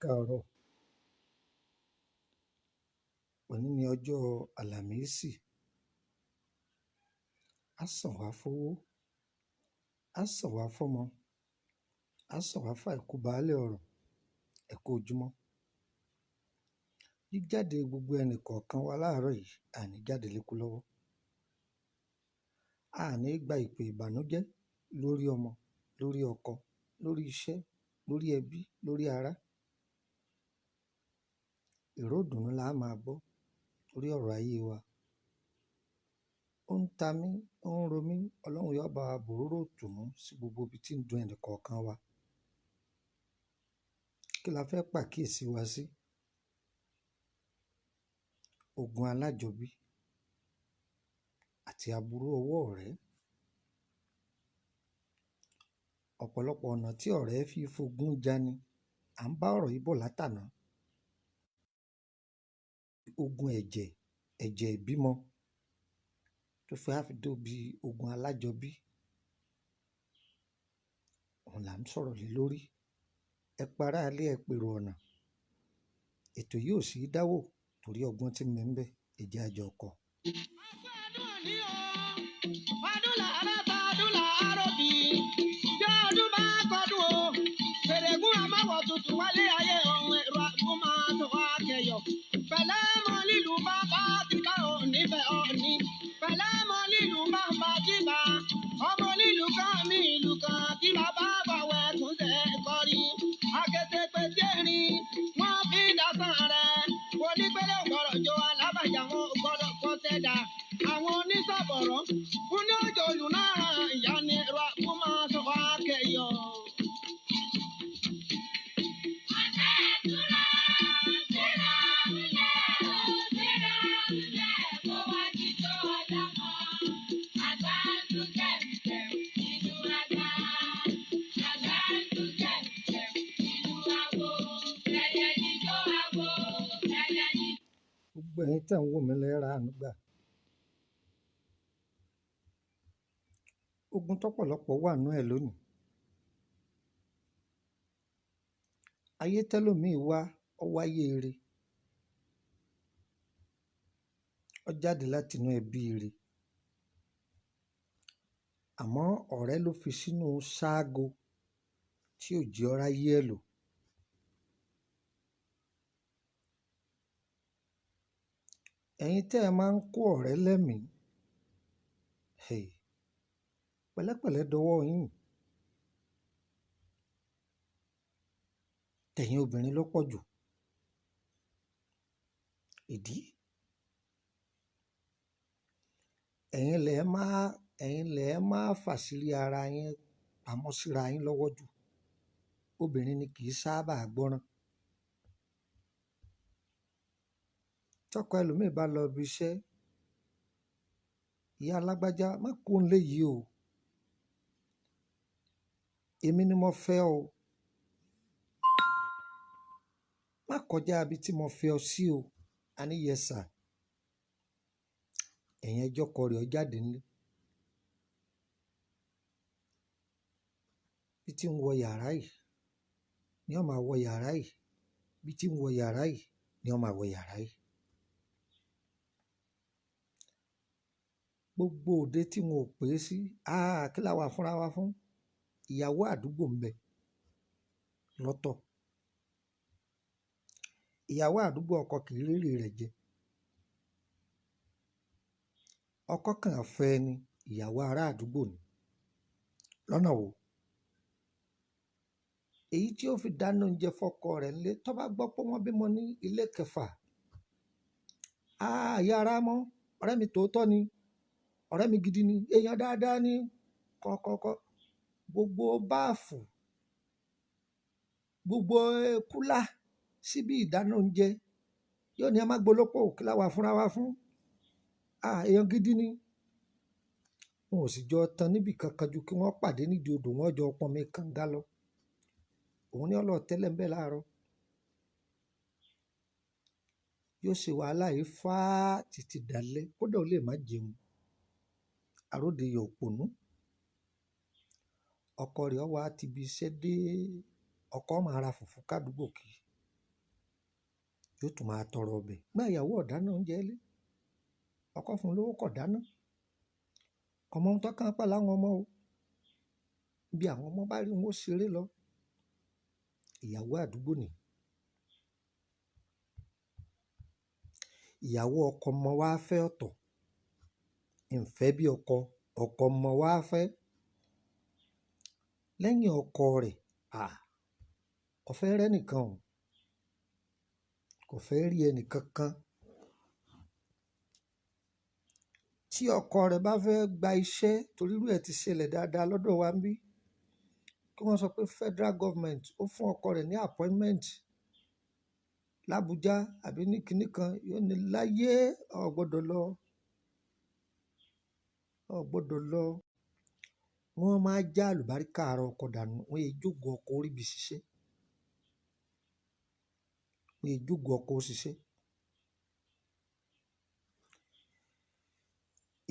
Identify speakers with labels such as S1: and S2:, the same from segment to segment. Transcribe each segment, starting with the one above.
S1: Káàárọ̀. Òní ni ọjọ́ Àlàmísì. Á sàn wá fowó, á sàn wá fọ́mọ, á sàn wá fàìkú baálé ọ̀rọ̀. Ẹ kú ojúmọ́. Jíjáde gbogbo ẹnì kọ̀ọ̀kan wa láàárọ̀ yìí, àní jáde lékú lọ́wọ́. Àní gba ìpè ìbànújẹ́ lórí ọmọ, lórí ọkọ, lórí iṣẹ́, lórí ẹbí, lórí ará. Ìró ìdùnnú la máa gbọ́ lórí ọ̀rọ̀ ayé wa. Ó ń ta mí, ó ń ro mí, Ọlọ́run yóò bá wa bòróró ìtùnú sí gbogbo ibi tí ń dùn ẹnì kọ̀ọ̀kan wa. Kí la fẹ́ pàkíyèsí wa sí? Ogun alájọbí àti aburú ọwọ́ ọ̀rẹ́. Ọ̀pọ̀lọpọ̀ ọ̀nà tí ọ̀rẹ́ fi fogun jani. À ń bá ọ̀rọ̀ yìí bọ̀ látàná. Ogun ẹ̀jẹ̀ ìbímọ tó fẹ́ á fi dóbi ogun alájọbí. Òun là ń sọ̀rọ̀ lé lórí. Ẹ pará alẹ́ ẹ pèrò ọ̀nà. Ètò yìí ò sí dáwò torí ọgbọ́n tí ń bẹ ńbẹ̀. Ẹ jẹ́ a jọ kọ́.
S2: Àwọn onísọ̀bọ̀rọ̀ fún ní òjò lù náà ìyá ni ẹ̀rọ àkúmọ̀ sọ wá kẹyọ.
S1: Gbogbo ẹ̀yin tẹ̀ ń wò mí lẹ́ra àánú gbà. Ogun tọ́pọ̀lọpọ̀ wà nú ẹ̀ lónìí. Ayé tẹ́lòmíì wá, ó wáyé ire. Ó jáde láti inú ẹbí ire. Àmọ́ ọ̀rẹ́ ló fi sínú ṣáágo tí ò jẹ́ ó ráyé ẹ̀ lò. Ẹ̀yin tẹ́ ẹ máa ń kó ọ̀rẹ́ lẹ́mìí. Pẹ̀lẹ́pẹ̀lẹ́ dọwọ́ yín. Tẹ̀yin obìnrin ló pọ̀ jù. Ìdí? Ẹ̀yin lẹ̀ máa fàṣírí ara yín pamọ́ síra yín lọ́wọ́ jù. Obìnrin ni kì í sábà gbọ́ràn. Tọ́kọ ẹlòmíì bá lọ ibi iṣẹ́, ìyá alágbájá má kó ń lé yìí o. Èmi ni mo fẹ́ o. Má kọjá ibi tí mo fẹ́ ọ sí o. A ní yes sir. Ẹ̀yin ẹjọ́ kọ rẹ̀ ọ jáde nílé. Bí tí ń wọ yàrá yìí ni ó máa wọ yàrá yìí, bí tí ń wọ yàrá yìí ni ó máa wọ yàrá yìí. Gbogbo òde tí wọn ò pè é sí, kí la wà fúnra wa fún? Ìyàwó àdúgbò ń bẹ lọ́tọ̀. Ìyàwó àdúgbò ọkọ kì í rérè rẹ̀ jẹ. Ọkọ kàn fẹ́ ni, ìyàwó ará àdúgbò ni. Lọ́nà wo? Èyí tí ó fi dáná oúnjẹ fọ́kọ rẹ̀ nílé, tó bá gbọ́ pé wọ́n bímọ ní ilé kẹfà, ìyá ara mọ́, ọ̀rẹ́ mi tòótọ́ ni, ọ̀rẹ́ mi gidi ni, èèyàn dáadáa ni, kọ́kọ́kọ́ gbogbo báàfù, gbogbo kúlà síbi ìdáná oúnjẹ yóò ní ẹ má gbolópò, kí la wà fúnra wa fún? Èèyàn gidi ni. Wọn ò sì jọ tán níbi kankan ju kí wọ́n pàdé nídìí odò, wọn jọ pọnmi kànga lọ. Òun ní ọlọ́ọ̀ tẹ́lẹ̀ ń bẹ láàárọ̀, yóò ṣe wàhálà yìí fá títí dalẹ́, kódà ó lè má jẹun. Àròdé yọ̀ òpònú. Ọkọ rẹ̀ wá ti ibi iṣẹ́ dé, ọkọ máa ra fùfú kádùúgbò kì í, yóò tún máa tọrọ ọbẹ̀. Gbá ìyàwó ọ̀dáná oúnjẹ ilé, ọkọ fún un lówó kọ̀ dáná. Ọmọ ohun tó kàn pa láwọn ọmọ o, bí àwọn ọmọ bá rí wọn ó ṣeré lọ. Ìyàwó àdúgbò ni. Ìyàwó ọkọ ọmọ wa fẹ́ ọ̀tọ̀, ìfẹ́ bí ọkọ ọmọ wa fẹ́. Lẹ́yìn ọkọ rẹ̀, kò fẹ́ rẹ́ nìkan o, kò fẹ́ rí ẹnìkankan. Tí ọkọ rẹ̀ bá fẹ́ gba iṣẹ́, torí irú ẹ̀ ti ṣẹlẹ̀ dáadáa lọ́dọ̀ wa ń bí, kí wọ́n sọ pé federal government ó fún ọkọ rẹ̀ ní appointment l'Abuja àbí ní kinní kan, yóò ní láyé ò gbọ́dọ̀ lọ, ò gbọ́dọ̀ lọ. Wọ́n máa já àlùbáríkà ara ọkọ dànù, wọ́n yé jókòó ọkọ orí ibi ṣiṣẹ́, wọ́n yé jókòó ọkọ ṣiṣẹ́.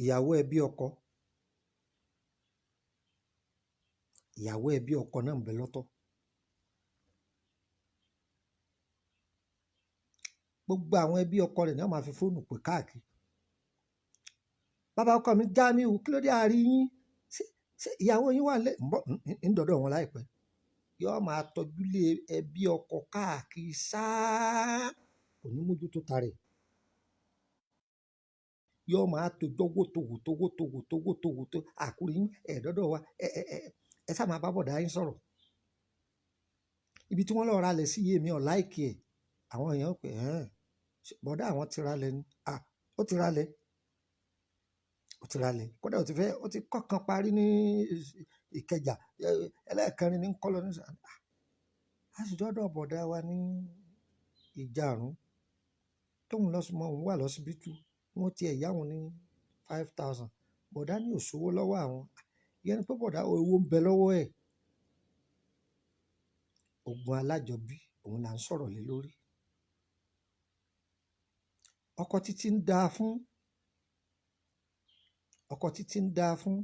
S1: Ìyàwó ẹbí ọkọ, ìyàwó ẹbí ọkọ náà ń bẹ lọ́tọ̀. Gbogbo àwọn ẹbí ọkọ rẹ̀ ni wọ́n máa fi fóònù pè káàkiri. Bàbá ọkọ mi já mi wò, kí ló dé àárí yín? Ṣé ìyàwó yín wà lẹ́ ń dọ̀dọ̀ wọn láìpẹ́? Yóò máa tọ́jú lé ẹbí ọkọ káàkiri sáá, kò ní mójútó tarẹ̀. Yóò máa tó wòtòwòtò àkúrí yín ẹ̀ẹ́dọ́dọ̀ wa, ẹ sá máa bá bọ̀dá yín sọ̀rọ̀. Ibi tí wọ́n lọ ra lẹ̀ sí iye mi ò láìkì ẹ̀. Àwọn èèyàn pè bọ̀dá àwọn ti ra lẹ̀ ni. Ó ti ra lẹ̀, ó ti ra lẹ̀, kódà ó ti kọ́kan parí ní Ìkẹjà, ẹlẹ́ẹ̀kẹrin ní kọ́lọ́ ní sàn. A sì dọ́dọ̀ bọ̀dá wa ní Ìjàrún tóun lọ́sùnmọ́ òun wà lọ́sibítù, wọ́n ti ẹ̀yà wọn ní 5,000. Bọ̀dá ní òṣòwò lọ́wọ́ àwọn. Ìyẹn ni pé bọ̀dá owó ń bẹ lọ́wọ́ ẹ̀. Ogun alájọbí òun là ń sọ̀rọ̀ lé lórí. Ọkọ títí ń dáa fún, ọkọ títí ń dáa fún.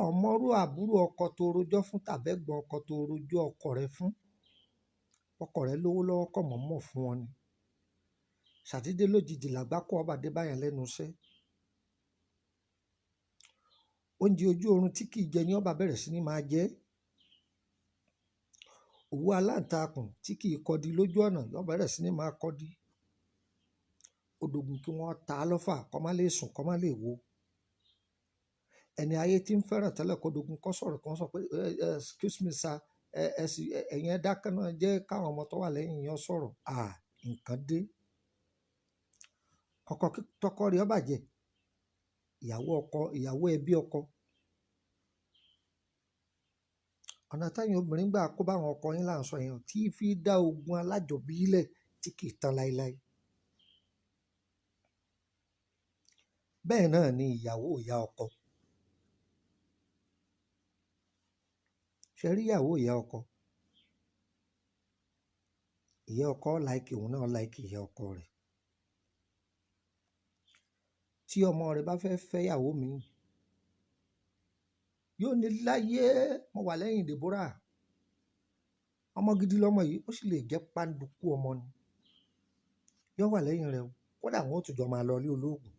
S1: Ọmọrú àbúrò ọkọ tó rojọ́ fún tàbẹ́gbọ̀n ọkọ tó rojọ́ ọkọ rẹ̀ fún. Ọkọ rẹ̀ lówó lọ́wọ́ kọ̀ mọ̀ fún wọn ni. Ṣàdédé lójijì làgbákò ọba dé báyẹn lẹ́nu iṣẹ́. Oúnjẹ ojú oorun tí kìí jẹ ni ọba bẹ̀rẹ̀ sí ní máa jẹ. Òwú aláǹtakùn tí kìí kọdi lójú ọ̀nà yóò bẹ̀rẹ̀ sí ní máa kọdi. Odògùn kí wọ́n ta á lọ́fà kó má lè sùn kó má lè wo. Ẹni ayé tí ń fẹ́ràn tẹ́lẹ̀ kó dogun kó sọ̀rọ̀ kó sọ pé excuse me sir, ẹ̀yin ẹ dákẹ́ náà jẹ́ káwọn ọmọ tó wà lẹ́yìn yẹn sọ̀rọ̀. Nǹkan dé. Ọkọ tọkọ rẹ̀ ó bàjẹ́, ìyàwó ẹbí ọkọ. Ọ̀nà táyìn obìnrin gbà kó bá àwọn ọkọ yín là ń sọ yẹn, tí fi dá ogun alájọbí lẹ̀ tí kì í tán láéláé. Bẹ́ẹ̀ náà ni ìyàwó ìyá ọkọ. Ṣé rí ìyàwó ìyá ọkọ? Ìyá ọkọ láìkì òun náà láìkì ìyá ọkọ rẹ̀. Tí ọmọ rẹ̀ bá fẹ́ ìyàwó mi, yóò ní láyé mo wà lẹ́yìn Deborah, ọmọ gidi lọmọ yìí, ó sì lè jẹ́ pàǹdùkú ọmọ ni, yóò wà lẹ́yìn rẹ̀ o, kódà wọn ò tún jọ máa lọ ilé olóògùn,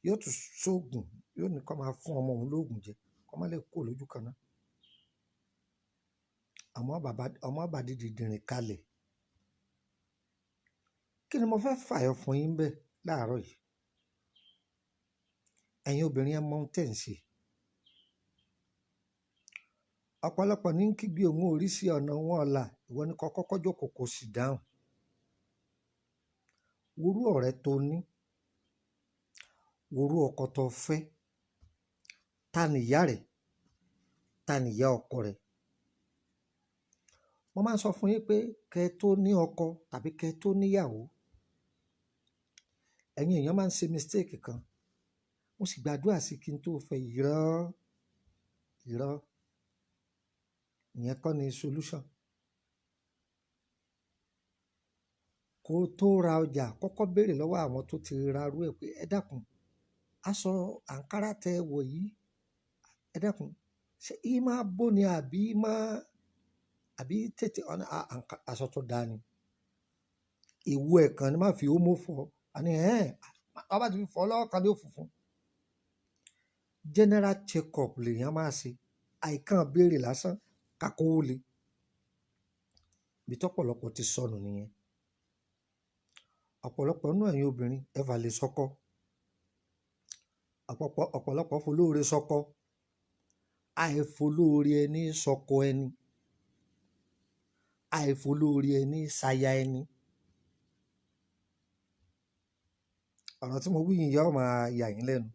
S1: yóò tún sóògùn, yóò ní kó máa fún ọmọ òun lóògùn jẹ kó má lè kó lójú kan náà. ọmọ bàbá dìdìrìn kalẹ̀. Kí ni mo fẹ́ fàyọ fún yín bẹ́ẹ̀ láàárọ̀ yìí? Ẹ̀yin obìnrin ẹ mọ ohun tẹ́ ń ṣe. Ọ̀pọ̀lọpọ̀ ní kígbe òun orí sí ọ̀nà wọn ọ̀la, ìwọ ni kó kọ́kọ́ jókòó kó sì dáhùn. Worú ọ̀rẹ́ tó ní, worú ọkọ tó fẹ́, ta ni ìyá rẹ̀, ta ni ìyá ọkọ rẹ̀. Mo máa ń sọ fún yín pé kẹ́ tó ní ọkọ tàbí kẹ́ tó níyàwó, ẹ̀yin èèyàn máa ń ṣe mistake kan. Mo sì gbàdúrà sí kí n tó fẹ́ irọ́ ìyẹn kọ́ ni solution. Kó tó ra ọjà kọ́kọ́ béèrè lọ́wọ́ àwọn tó ti ra rú ẹ̀ pé ẹ dákun, aṣọ àǹkárá tẹ wọ̀ yìí, ẹ dákun, ṣé yìí máa bó ni àbí tètè aṣọ tó dáa ni. Ìwú ẹ̀ kan ni má fi ómó fọ̀, àní ọba ti fi fọ̀ lọ́wọ́ kan ní òfùfún. General check up lèèyàn máa ṣe, àìkàn béèrè lásán kakó le. Ibi tọ́pọ̀lọpọ̀ ti sọnù nìyẹn. Ọ̀pọ̀lọpọ̀ nínú ẹ̀yin obìnrin ẹ fà lè sọkọ, ọ̀pọ̀lọpọ̀ folóore sọkọ, àìfolóore ẹni sọkọ ẹni, àìfolóore ẹni ṣaya ẹni. Ọ̀rọ̀ tí mo wí yìí yóò máa yà yín lẹ́nu.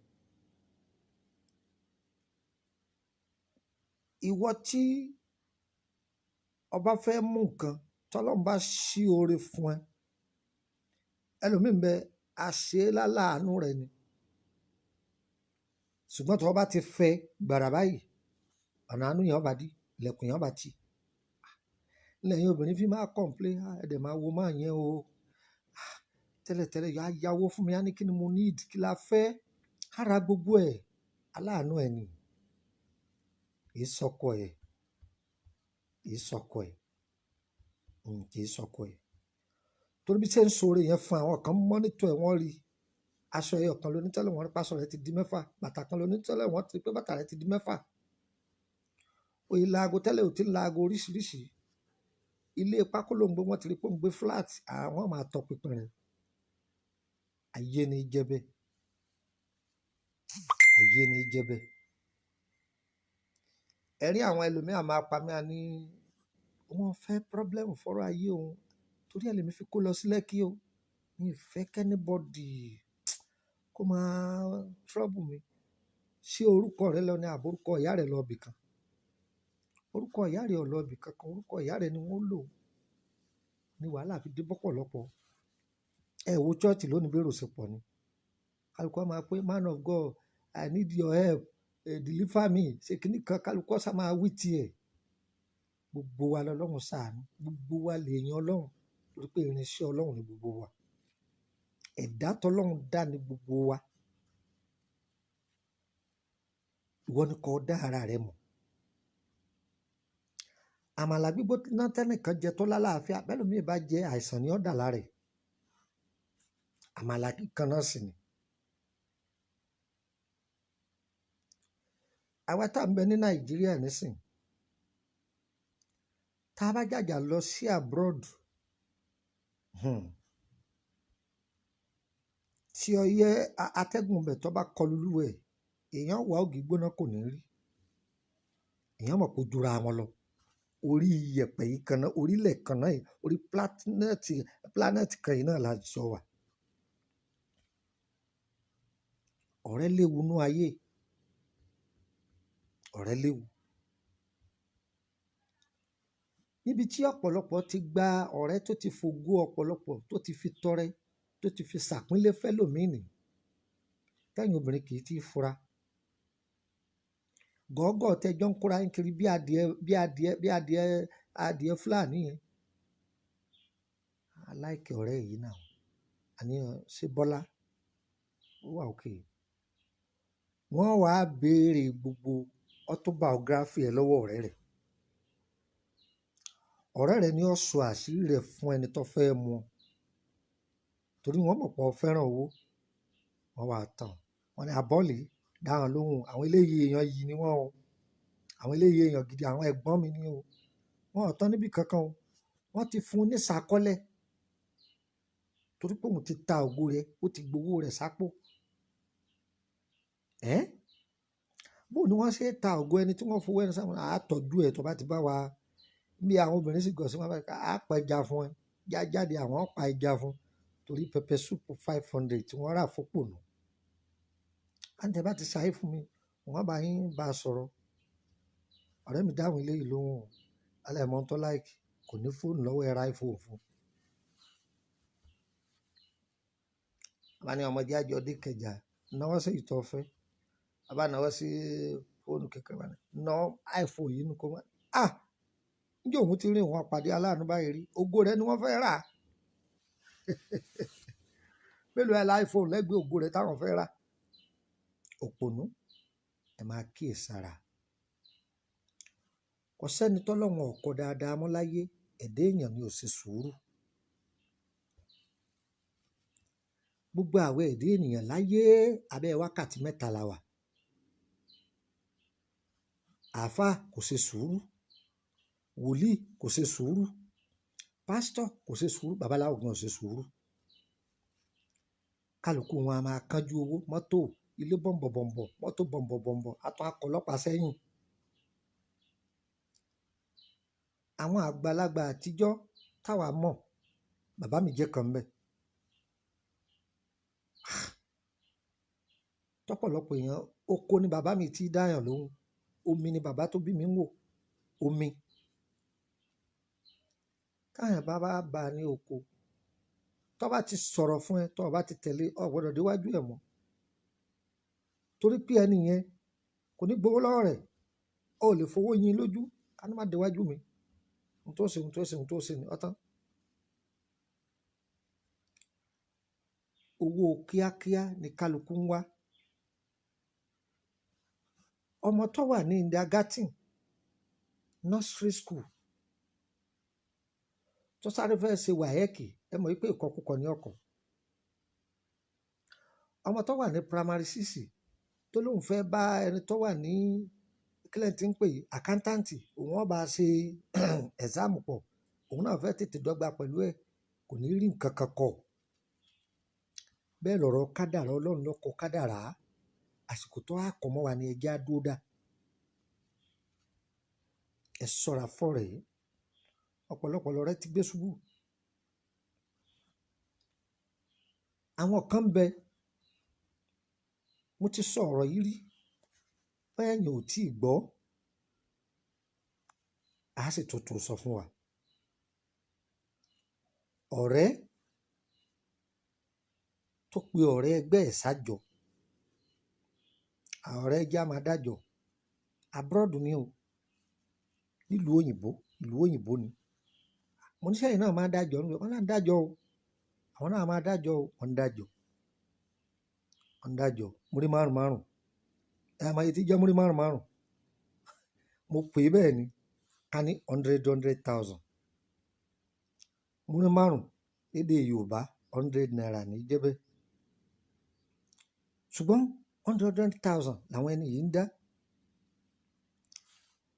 S1: Ìwọ tí ọba fẹ́ mú nǹkan tọ́lọ́run bá ṣí oore fún ẹ, ẹlòmíín bẹ àṣẹ láláàánú rẹ ni, ṣùgbọ́n tí wọ́n bá ti fẹ́ gbàrà báyìí, ọ̀nà àánú yẹn ọba dí, ilẹ̀kùn yẹn ọba tì. Lẹ́yìn obìnrin fi máa complain, ẹ̀dẹ̀ máa wo máa yẹn o, tẹ́lẹ̀tẹ́lẹ̀ yà á yáwó fún mi, á ní kí ni mo need, kí la fẹ́, ara gbogbo ẹ̀ aláàánú ẹ̀ ni, kì í sọkọ ẹ̀, kì í sọkọ ẹ̀, kì í sọkọ ẹ̀. Torí bí ṣe ń sọ̀rọ̀ yẹn fún àwọn kan mọ́nítọ̀ ẹ̀, wọ́n rí aṣọ ẹyọ kan lóní tẹ́lẹ̀, wọ́n rí pásọ rẹ̀ ti di 6, bàtà kan lóní tẹ́lẹ̀, wọ́n ti rí pé bàtà rẹ̀ ti di 6. Òye laago tẹ́lẹ̀ ò ti laago oríṣiríṣi, ilé pákó ló ń gbé, wọ́n ti rí pé ó ń gbé flat, àwọn máa tọ pinpin rẹ̀. Ayé ni jẹ́bẹ̀, ayé ni jẹ́bẹ̀. Ẹ̀rí àwọn ẹlòmíràn máa pa mí ní wọ́n fẹ́ problem fọ́rọ̀ ayé òun, torí ẹ̀ lèmi fi kó lọ sí Lẹ́kí o, mi ì fẹ́ kẹ́nìbọ̀dì kó máa trouble mi. Ṣé orúkọ rẹ lọ ní àbórúkọ ìyá rẹ lọ ibì kan? Orúkọ ìyá rẹ ò lọ ibì kankan, orúkọ ìyá rẹ ni wọ́n lò, ní wàhálà fi dé bọ́pọ̀lọpọ̀. Ẹ wo church lónìí bẹ́rù sí pọ̀ ni, kálukú máa pé man of God, I need your help, deliver me, ṣe kìíní kan, kálukú sá máa wí tiẹ̀. Gbogbo wa lọ́lọ́run ṣàánú, gbogbo wa lèèyàn Ọlọ́run, torí pé irinṣẹ́ Ọlọ́run ni gbogbo wa, ẹ̀dá tọ́lọ́run dá ní gbogbo wa. Ìwọ ni kó dá ara rẹ mọ̀. Àmàlà gbígbó náà tẹ́nìkan jẹ tó lálàáfíà, bẹ́ẹ̀ lómi bá jẹ àìsàn ní ọ̀dà lára rẹ̀. Àmàlà kíkan náà sì ni. Àwa tá ń bẹ ní Nàìjíríà nísìn, tá a bá jàjà lọ sí abroad, tí ọyẹ́ atẹ́gùn bẹ̀ tó bá kọlu lúwẹ̀, èèyàn wà ògì gbóná kò ní rí, èèyàn mọ̀ kó jura wọn lọ. Orí iyẹ̀pẹ̀ yìí kan náà, orílẹ̀ kan náà, orí planet kan yìí náà la jọ wà. Ọ̀rẹ́ léwu nú ayé, ọ̀rẹ́ léwu. Níbi tí ọ̀pọ̀lọpọ̀ ti gba ọ̀rẹ́ tó ti fògo ọ̀pọ̀lọpọ̀ tó ti fi tọrẹ, tó ti fi ṣàpínlẹ̀ fẹ́lòmíì, tẹ́yìn obìnrin kì í tí ì fura. Gọ́gọ́ tẹjọ́ ń kóra yín kiri bí adìẹ Fúlàní yẹn. Aláìkẹ́ ọ̀rẹ́ yìí náà, àní ṣe Bọ́lá ó wà òkè. wọ́n wá béèrè gbogbo autobiography ẹ̀ lọ́wọ́ ọ̀rẹ́ rẹ̀. Ọ̀rẹ́ rẹ̀ ni ó sọ àṣírí rẹ̀ fún ẹni tó fẹ́ mú ọ, torí wọ́n mọ̀ pé ó fẹ́ràn owó. Wọ́n wá tán, wọ́n ní àbọ́ọ̀lì dáhùn lóhùn, àwọn eléyìí èèyàn yìí ni wọ́n o, àwọn eléyìí èèyàn gidi, àwọn ẹ̀gbọ́n mi ni o, wọ́n ò tán níbi kankan o, wọ́n ti fún un ní sàkọ́lẹ̀ torí pé òun ti ta ògo rẹ̀, ó ti gbowó rẹ̀ sápò. Bó ni wọ́n ṣe ta ògo ẹni tí wọ́n fowó ẹni sáwọn àtọ́jú ẹ̀ tó bá ti bá wa bí àwọn obìnrin sì gọ̀ sí wọn bá pa ẹja fún ẹ jáde, àwọn pa ẹja fún torí pẹpẹ súpù 500 tí wọ́n rà fọ́pò nù. àǹtẹ̀ bá ti ṣàyè fún mi wọ́n bá yín bá a sọ̀rọ̀. Ọ̀rẹ́ mi dáhùn eléyìí lóhùn, alẹ́mọ̀ tó láìkì kò ní fóònù lọ́wọ́ ẹ̀rọ iPhone fún. Bá ní ọmọdé àjọ dé kẹjà náwó sí ìtọ́ fẹ́, bá náwó sí fóònù kékeré bá ná iPhone yìí nù kó wá. Níjẹ́ òun ti rí wọn pàdé aláàánú báyìí rí, ògo rẹ̀ ni wọ́n fẹ́ rà. Mélòó ẹ̀ iPhone lẹ́gbẹ̀ẹ́ ògo rẹ̀ táwọn fẹ́ rà. Òpònú, ẹ máa kíyèsára. Kò sẹ́ni tọ́lọ́run ò kọ dáadáa mọ́ láyé, ẹ̀dá èèyàn ni ò ṣe sùúrù. Gbogbo àwọn ẹ̀dá ènìyàn láyé abẹ́ wákàtí mẹ́ta la wà. Àáfàá kò ṣe sùúrù, wòlíì kò ṣe sùúrù, pásítọ̀ kò ṣe sùúrù, babaláwo gan ò ṣe sùúrù. Kálukú wọn a máa kánjú owó, mọ́tò, ilé bọ̀m̀bọ̀bọ̀m̀bọ̀, mọ́tò bọ̀m̀bọ̀bọ̀m̀bọ̀, àtọ́ akọlọ́pàá sẹ́yìn. Àwọn àgbàlagbà àtijọ́ táwa mọ̀, bàbá mi jẹ́ kan bẹ́ẹ̀. Tọ́pọ̀lọpọ̀ èèyàn oko ni bàbá mi ti dáyàn lóhùn, omi ni bàbá tó bí mi ń wò, omi. Káyàn bá bá ní oko, tó bá ti sọ̀rọ̀ fún ẹ, tó bá ti tẹ̀lé, o gbọ́dọ̀ déwájú ẹ̀ mọ́. Torí pé ẹni yẹn kò ní gbowó lọ́wọ́ rẹ̀, o lè fowó yin lójú, ká ní má déwájú mi. Ohun tó ṣe ni ọ̀tán. Owó kíákíá ni kálukú ń wá. Ọmọ tó wà ní kindergarten, nursery school, tó sáré fẹ́ ṣe wàhẹ́ẹ̀kì, ẹ mọ̀ wípé ìkọkúkọ ní ọkọ̀. Ọmọ tó wà ní primary 6 tó lóun fẹ́ bá ẹni tó wà ní kílẹ̀ tí ń pè àkántàǹtì, òun ọba ṣe ẹ̀sáàmù pọ̀, òun náà fẹ́ tètè dọ́gba pẹ̀lú ẹ̀, kò ní rí nǹkan kan kọ̀. Bẹ́ẹ̀ lọ̀rọ̀ kádàrá, Ọlọ́run ló kọ kádàrá, àsìkò tó á kọ̀ mọ́ wa ni ẹjẹ́ á dúró dà. Ẹ ṣọ́ra fọ́rẹ̀ yìí, ọ̀pọ̀lọpọ̀ lọ́rẹ́ ti gbé ṣubú. Àwọn kan bẹ, mo ti sọ ọ̀rọ̀ yìí rí, bẹ́ẹ̀ yẹn ò tí ì gbọ́, a sì tuntun sọ fún wa. Ọ̀rẹ́ tó pe ọ̀rẹ́ ẹgbẹ́ ẹ̀ sájọ, ọ̀rẹ́ ẹjẹ́ á máa dájọ́, abroad ni o, nílùú òyìnbó ni. Mo ní sẹ́yìn náà máa dájọ́, wọ́n náà dájọ́ o, àwọn náà máa dájọ́ o, wọ́n dájọ́ múrí márùn-márùn, ẹ̀ máa yẹ ti jẹ́ múrí márùn-márùn, mo pè é bẹ́ẹ̀ ni, ká ní 100,000. Múrí márùn lédè Yorùbá 100 naira ní jẹ́bẹ́. Ṣùgbọ́n 100,000 làwọn ẹni yìí ń dá,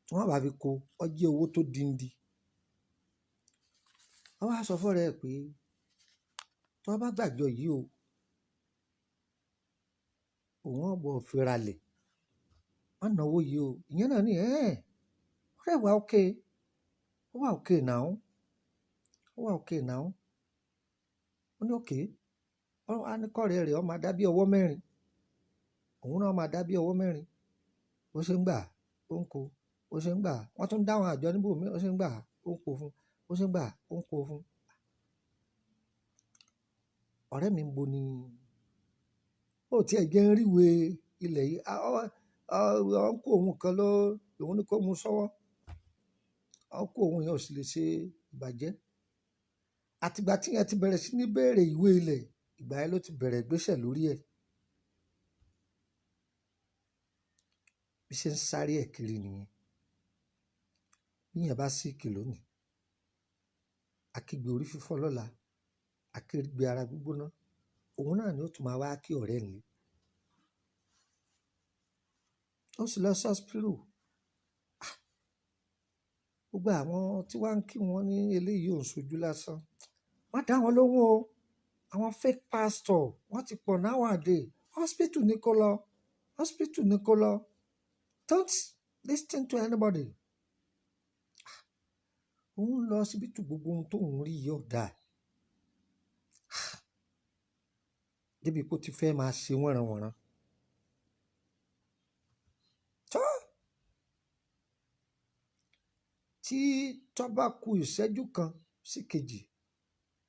S1: tí wọ́n bá fi kó ọjẹ́ owó tó dindi. Wọ́n wá sọ fọ́rẹ́ ẹ̀ pé tó bá gbàjọ yìí o, òun ọ̀bọ̀ fira lẹ̀, wọ́n náwó yìí o. Ìyẹn náà ní ọ̀rẹ́ wa okay, ó wà okay now, ó ní okay, á ní kọ́rẹ́ rẹ̀ ó máa dá bí ọwọ́ mẹ́rin, òun náà máa dá bí ọwọ́ mẹ́rin, ó ṣe ń gbà ó ń kó, ó ṣe ń gbà, wọ́n tún dáhùn àjọ níbò mí, ó ṣe ń gbà ó ń kó fún, ó ṣe ń gbà ó ń kó fún. Ọ̀rẹ́ mi ń bo ni ó tiẹ̀ jẹ́ ń ríwe ilẹ̀ yìí, ọ̀nkú òun kan lòun ní kó mú sọ́wọ́, ọ̀nkú òun yẹn ò sì lè ṣe ìbàjẹ́. Àtìgbà tí yẹn ti bẹ̀rẹ̀ sí ní béèrè ìwé ilẹ̀, ìgbà yẹn ló ti bẹ̀rẹ̀ ìgbésẹ̀ lórí ẹ̀. bí ṣe ń sáré ẹ̀ kiri nìyẹn. Bíyàn bá síìkì lónìí, akígbe orí fífọ́ lọ́la, akígbe ara gbígbóná, òun náà ni ó tún máa wá kí ọ̀rẹ́ nílé. Ó sì lọ sọ́spírù. Gbogbo àwọn tí wọ́n ń kí wọn ní eléyìí ò ń ṣojú lásán. Má dá wọn lóhùn o. Àwọn fake pastor wọ́n ti pọ̀ nowadays. Hospital ní kó lọ. Hospital ní kó lọ. Don't listen to anybody. Òun lọ síbítù, gbogbo ohun tó ń rí yóò dáa. Débi kó ti fẹ́ máa ṣe wọ́nranwọ̀nran. Tí tó bá ku ìṣẹ́jú kan sí kejì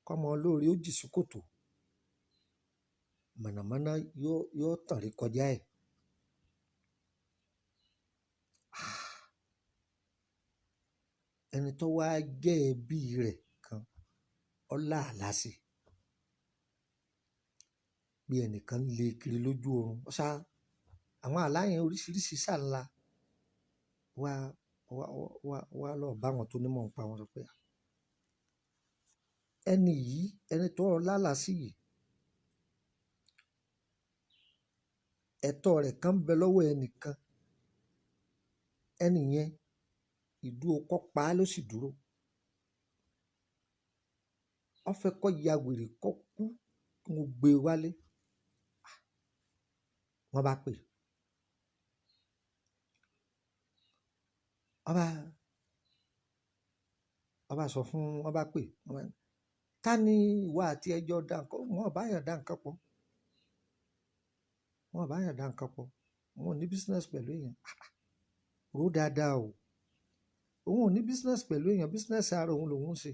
S1: kọ́mọ Olóore ó jì sí kòtò, mọ̀nàmọ́ná yóò tàn rí kọjá ẹ̀. Ẹni tó wá jẹ́ ẹbí rẹ̀ kan ọlá àlásì bí ẹnìkan lé kiri lójú oorun. Ọ̀sá àwọn àláyẹn oríṣiríṣi ṣàǹlà wá lọ bá wọn tó nímọ̀ nípa wọn sọ pé ẹni yìí, ẹni tó lálàásì yìí, ẹ̀tọ́ rẹ̀ kan ń bẹ lọ́wọ́ ẹnìkan. Ẹni yẹn ìdúró kọ́ pa á ló sì dúró. Ó fẹ́ kó ya wèrè kó kú kí wọ́n gbé e wálé. Wọ́n bá pè. Ọba sọ fún wọn bá pè. Ta ni ìwọ àti ẹjọ́ dá nǹkan? Wọn ò bá yàn dá nǹkan pọ̀. Wọn ò bá yàn dá nǹkan pọ̀. Wọn ò ní business pẹ̀lú èèyàn. Rò dáadáa o. Òun ò ní business pẹ̀lú èèyàn. Business ara òun lòun ń ṣe.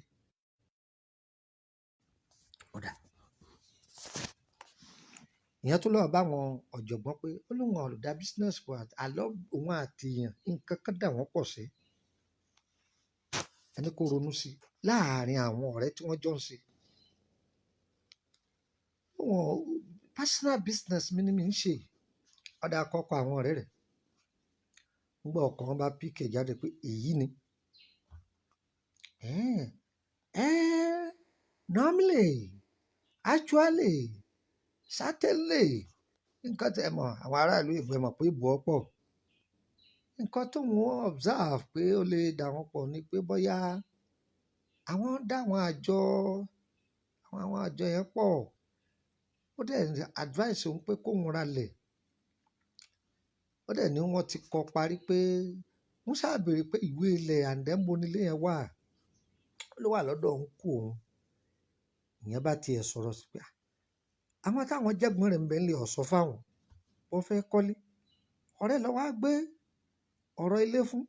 S1: Ọ̀dà. Ìyẹn tó lọ bá wọn ọ̀jọ̀gbọ́n pé ó lóun ò dá business pọ̀, àlọ́ òun àti èèyàn nǹkan kan dà wọ́n pọ̀ sí. Ẹni kó ronú sí láàárín àwọn ọ̀rẹ́ tí wọ́n jọ ń ṣe. Personal business mi ni mi ń ṣe. Ọ̀dà àkọ́kọ́ àwọn ọ̀rẹ́ rẹ̀. Nígbà ọkàn wọn bá píkẹ̀ jáde pé èyí ni. Normally, actually, certainly, nǹkan tẹ́ mọ̀ àwọn aráàlú ìbò mọ̀ pé ìbò ọ̀pọ̀. Nǹkan tó wọ́n observe pé ó lè dà wọ́n pọ̀ ni pé bóyá àwọn dá àwọn àjọ yẹn pọ̀. Ó dẹ̀ advice òun pé kóun ralẹ̀. Ó dẹ̀ ní wọ́n ti kọ parí pé wọ́n ṣàbẹ̀rẹ̀ pé ìwé ilẹ̀ àǹdẹ́mbo nílé yẹn wà. Ó ló wà lọ́dọ̀ òun kú òun. Ìyẹn bá tiẹ̀ sọ̀rọ̀ sí pé àwọn táwọn jẹ́gbọ́n rẹ̀ ń bẹ ń lè ọ̀sọ́ fáwọn. Wọ́n fẹ́ kọ́lé. Ọ̀rẹ́ lọ wá gbé ọ̀rọ̀ ilé fún.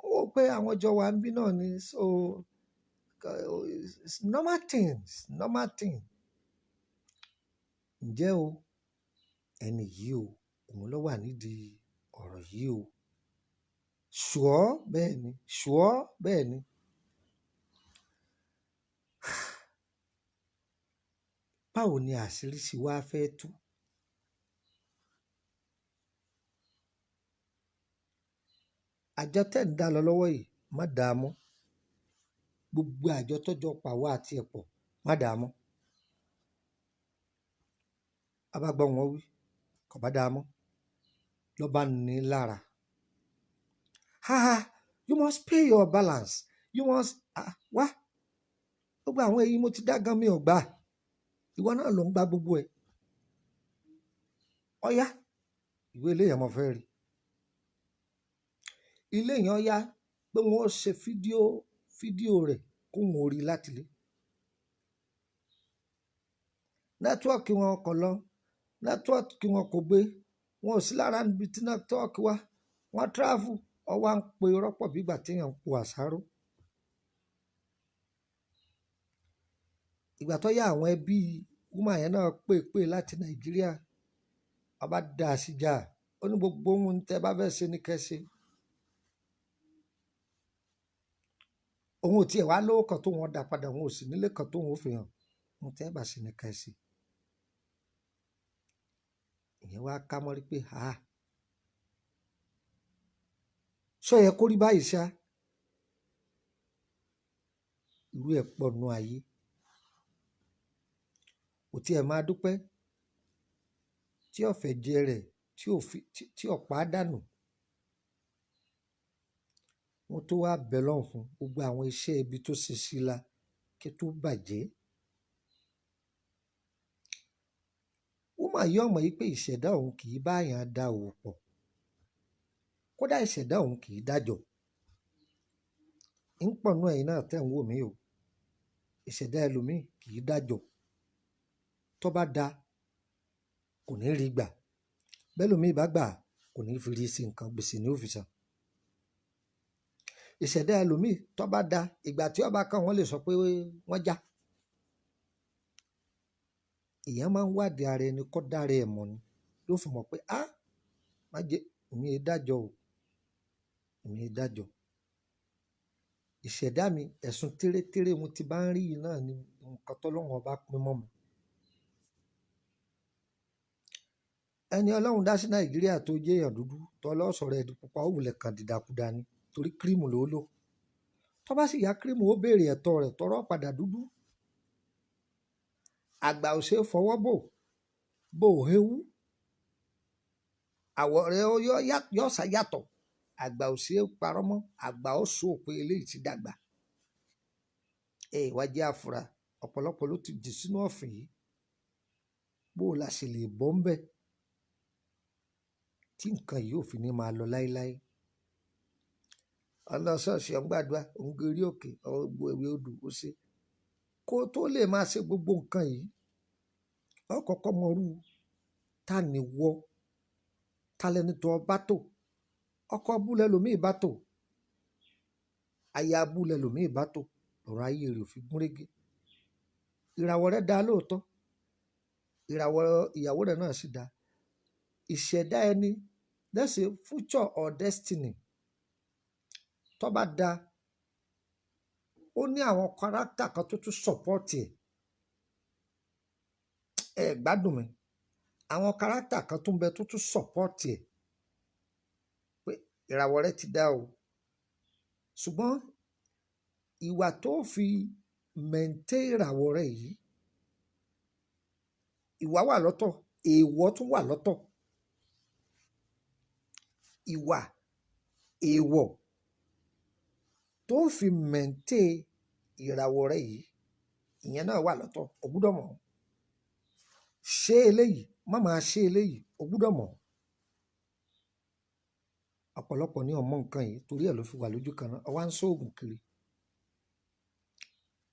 S1: Ó wò pé àwọn jọ wà ń bí náà ni. So it's normal thing. Ǹjẹ́ o, ẹni yìí o, òun ló wà nídìí ọ̀rọ̀ yìí o. Sure bẹ́ẹ̀ ni. Báwo ni àṣírí sì wá fẹ́ tú? Àjọ tẹ́ ń dá lọ lọ́wọ́ yìí má dàá mọ́. Gbogbo àjọ tọ́jọ́ pàwọ́ àti ẹ̀pọ̀ má dàá mọ́. Abágbọ́n wọn wí kò bá dàá mọ́. Ló bá ní lára. You must pay your balance. You must wá. Gbogbo àwọn èyí mo ti dá gan mi ò gbà. Ìwọ náà ló ń gba gbogbo ẹ̀. Ọ̀yá ìwé ilé yẹn mo fẹ́ rí. Ilé yẹn ọ̀yá pé wọ́n ṣe fídíò rẹ̀ kó wọn rí láti lé. Nẹ́tíwọ́ọ̀kì wọn kò lọ. Nẹ́tíwọ́ọ̀kì wọn kò gbé. Wọn ò sí lára níbi tí nẹ́tíwọ́ọ̀kì wà. Wọ́n travel. Ọwọ́ à ń pe rọ́pọ̀ bí ìgbà tí èèyàn ń po àsáró. Ìgbà tó yá àwọn ẹbí woman yẹn náà pè láti Nàìjíríà. Ọba dá sí jà. Ó ní gbogbo ohun tẹ́ bá fẹ́ ṣe ní kẹ́ṣe. Òun ò tiẹ̀ wá lówó kan tó wọn dá padà. Òun ò sì nílé kan tó wọn fi hàn. Ohun tẹ́ bá ṣe ní kẹ́ṣe. Ìyẹn wá ká mọ́rí pé sọ yẹ kó rí báyìí ṣá irú ẹ̀ pọ̀ nù ayé kò tiẹ̀ máa dúpẹ́ tí ọ̀fẹ́ jẹ rẹ̀ tí ọ̀pá dànù wọ́n tó wá bẹ̀ lọ́hùn fún gbogbo àwọn iṣẹ́ ibi tó ṣe sí la kí tó bàjẹ́. ó mà yí ọmọ yìí pé ìṣẹ̀dá òun kì í báyàn da òwò pọ̀ kódà ìṣẹ̀dá òun kì í dájọ́ ń pọ̀ nú ẹ̀yin náà tẹ̀ ń wò mí o ìṣẹ̀dá ẹlòmíì kì í dájọ́ tó bá da kò ní rí gbà bẹ́lòmíì bá gbà kò ní fi rí sí nǹkan gbèsè ní òfìsàn ìṣẹ̀dá ẹlòmíì tó bá da ìgbà tí ọba kan wọ́n lè sọ pé wọ́n já èèyàn máa ń wádìí ara ẹni kó dára ẹ̀ mọ̀ ni ló fi mọ̀ pé má jẹ́ èmi ẹ dájọ́ o èmi ẹ dájọ́ ìṣẹ̀dá mi ẹ̀sùn tẹ́rẹ́tẹ́rẹ́ mo ti bá ń rí yìí náà ni nǹkan tọ́lọ́run ọba pín mọ́ mi. ẹni ọlọ́run dá sí nàìjíríà tó jẹ́ èèyàn dúdú tó ọlọ́sọ̀rọ̀ ẹ̀dùn pupa ó wulẹ̀ kàn dìdàkudà ni torí kírímù ló lò tó bá sì yá kírímù ó béèrè ẹ̀tọ́ rẹ̀ tọrọ padà dúdú àgbà ò ṣe é fọwọ́ bò ó hewu àwọ̀ rẹ̀ yọ sá yàtọ̀ àgbà ò ṣe é parọ́ mọ́ àgbà ó sọ pé eléyìí ti dàgbà wá jẹ́ àfúrà ọ̀pọ̀lọpọ̀ ló ti dì sínú ọ̀fìn yìí bó o la ṣe lè bọ́ ń bẹ̀ tí nǹkan yìí ò fi ní máa lọ láéláé ọlọ́sọ̀ọ̀sì ọ̀gbàdúrà òǹgẹ̀rí òkè ọgbọ ìwé odò ó ṣe kó tó lè máa ṣe gbogbo nǹkan yìí ó kọ́kọ́ mọrú ta ni wọ talẹnitọ bá tò ọkọ abúlé lòmíì bá tò aya abúlé lòmíì bá tò lọ́rọ̀ ayé rẹ̀ ò fi gúnrégé ìràwọ̀ rẹ̀ dá lóòótọ́ ìràwọ̀ ìyàwó rẹ̀ náà sì dá ìṣẹ̀dá ẹni that's a future or destiny tó bá da ó ní àwọn kárátà kan tó tún sọpọ́ọ̀tì ẹ̀ gbádùn mi àwọn kárátà kan tó ń bẹ tó tún sọpọ́ọ̀tì ẹ̀ pé ìràwọ̀ rẹ̀ ti dá o ṣùgbọ́n ìwà tó fi mẹ̀ǹtẹ́ ìràwọ̀ rẹ̀ yìí ìwà wà lọ́tọ̀ èèwọ̀ tún wà lọ́tọ̀ ìwà èèwọ̀ tó fi mẹ̀ǹtẹ́ ìràwọ̀ rẹ̀ yìí ìyẹn náà wà lọ́tọ̀ o gbúdọ̀ mọ̀ ṣe eléyìí má máa ṣe eléyìí o gbúdọ̀ mọ̀ ọ̀pọ̀lọpọ̀ ní ọmọ nǹkan yìí torí ẹ̀ ló fi wà lójú kan náà ọwá ń sóògùn kiri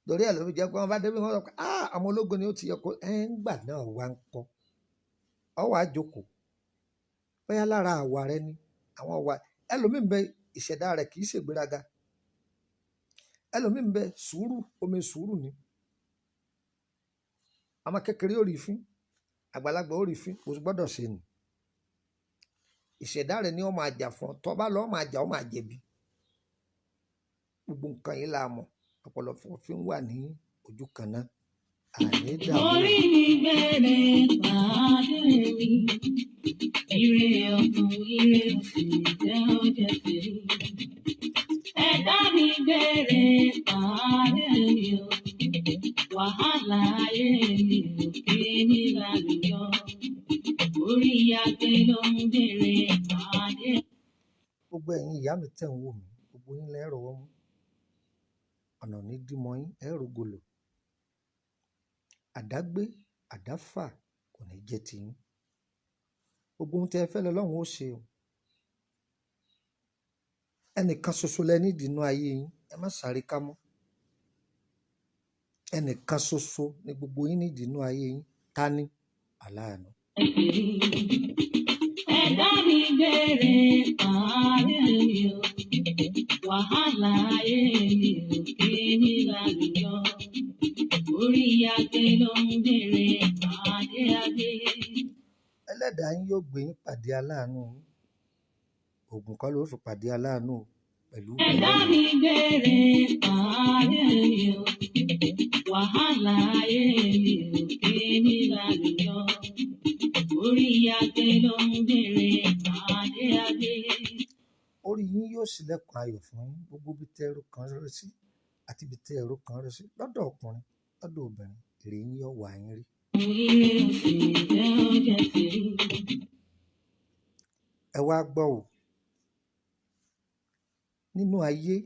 S1: torí ẹ̀ ló fi jẹ́ pé wọ́n bá débi wọ́n sọ pé àwọn ológun ni ó ti yẹ kó ń gbà náà wá ń kọ́ ọ wàá jókòó bóyá lára àwa rẹ ni àwọn àwa ẹlòmíín bẹ ìṣẹ̀dá rẹ̀ kì í ṣègbéraga ẹlòmíín bẹ sùúrù omi sùúrù ni ọmọ kékeré ó rí fín àgbàlagbà ó rí fín kò gbọ́dọ̀ ṣe nù ìṣẹ̀dá rẹ̀ ni ó máa jà fún ọ tó bá lọ́ọ́ máa jà ó máa jẹ̀bi gbogbo nǹkan yìí la mọ̀ ọ̀pọ̀lọpọ̀ fi ń wà ní ojú kan náà àní dàbí.
S3: orí mi bẹ̀rẹ̀ pàdé mi ire ọ̀tún ire òsì jẹ́ ọjọ́ tèmi ẹ̀dá mi bẹ̀rẹ̀ pàdé mi o wàhálà ayé mi ò ké ní lálùyọ orí adé ló ń bẹ̀rẹ̀ pàdé.
S1: gbogbo ẹ̀yin ìyá mi tẹ̀ ń wò mí gbogbo yín lẹ́rọ wọ́n mú ọ̀nà ní dímọ̀ yín ẹ̀rọ gòlò àdágbé àdáfà kò ní jẹ́ tiyín gbogbo ohun tẹ́ ẹ fẹ́ lọ́lọ́run ó ṣe o ẹnìkan ṣoṣo lẹ nídìí inú ayé yín ẹ má sáré ká mọ́ ẹnìkan ṣoṣo ni gbogbo yín nídìí inú ayé yín ta ni aláàánú.
S3: ẹ̀dá mi bẹ̀rẹ̀ pàdé mi o wàhálà ayé mi ò ké ní lálùyọ orí adé ló ń bẹ̀rẹ̀ pàdé adé.
S1: ẹlẹ́dàá yín yóò gbé yín pàdé aláàánú yín oògùn kan ló fi pàdé aláàánú pẹ̀lú
S3: ẹ̀dá mi bẹ̀rẹ̀ pàdé mi o wàhálà ayé mi ò ké ní lálùyọ orí adé ló ń bẹ̀rẹ̀ pàdé adé.
S1: orí yín yóò yóò ṣílẹ̀kùn ayọ̀ fún yín gbogbo ibi tẹ́ ẹrù kan rẹ sí àti ibi tẹ́ ẹrù kan rẹ sí lọ́dọ̀ ọkùnrin lọ́dọ̀ obìnrin èrè yín yóò wá yín rí.
S3: ire òsì jẹ́ ọjà tèmi.
S1: ẹ wá gbọ́ ò nínú ayé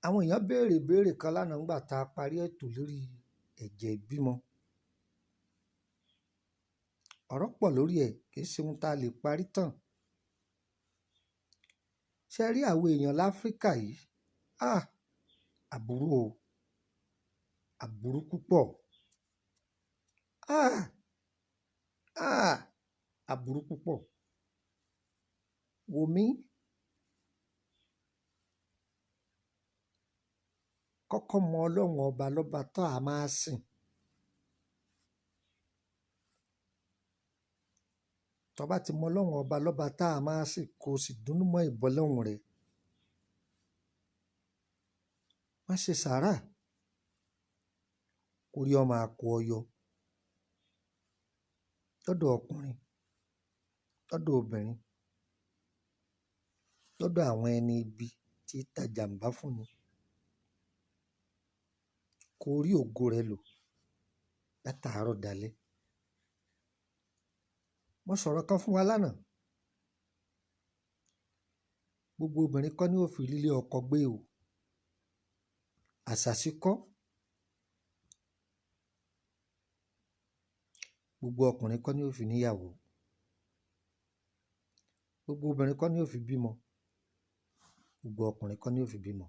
S1: àwọn èèyàn béèrè ìbéèrè kan lánàá nígbà tá a parí ètò lórí ẹ̀jẹ̀ ìbímọ ọ̀rọ̀ pọ̀ lórí ẹ̀ kì í ṣe ohun tá a lè parí tán ṣe rí àwọn èèyàn láfíríkà yìí àbúrò o àbúrú púpọ̀ àbúrú púpọ̀ wò mí kọ́kọ́ mọ ọlọ́run ọba lọ́ba tá a máa sìn tó bá ti mọ ọlọ́run ọba lọ́ba tá a máa sìn kó o sì dùnnú mọ́ ìbọlọ́run rẹ̀ má ṣe sàárà orí ọmọ àkó ọyọ lọ́dọ̀ ọkùnrin lọ́dọ̀ obìnrin lọ́dọ̀ àwọn ẹni ibi tí tajàmbá fún ni kó rí ògo rẹ lò látàárọ̀ dalẹ́ mo sọ̀rọ̀ kan fún wa lánàá gbogbo obìnrin kọ́ ni ó fi lílé ọkọ gbé o àṣàṣì kọ́ gbogbo ọkùnrin kọ́ ni ó fi níyàwó gbogbo obìnrin kọ́ ni ó fi bímọ gbogbo ọkùnrin kọ́ ni ó fi bímọ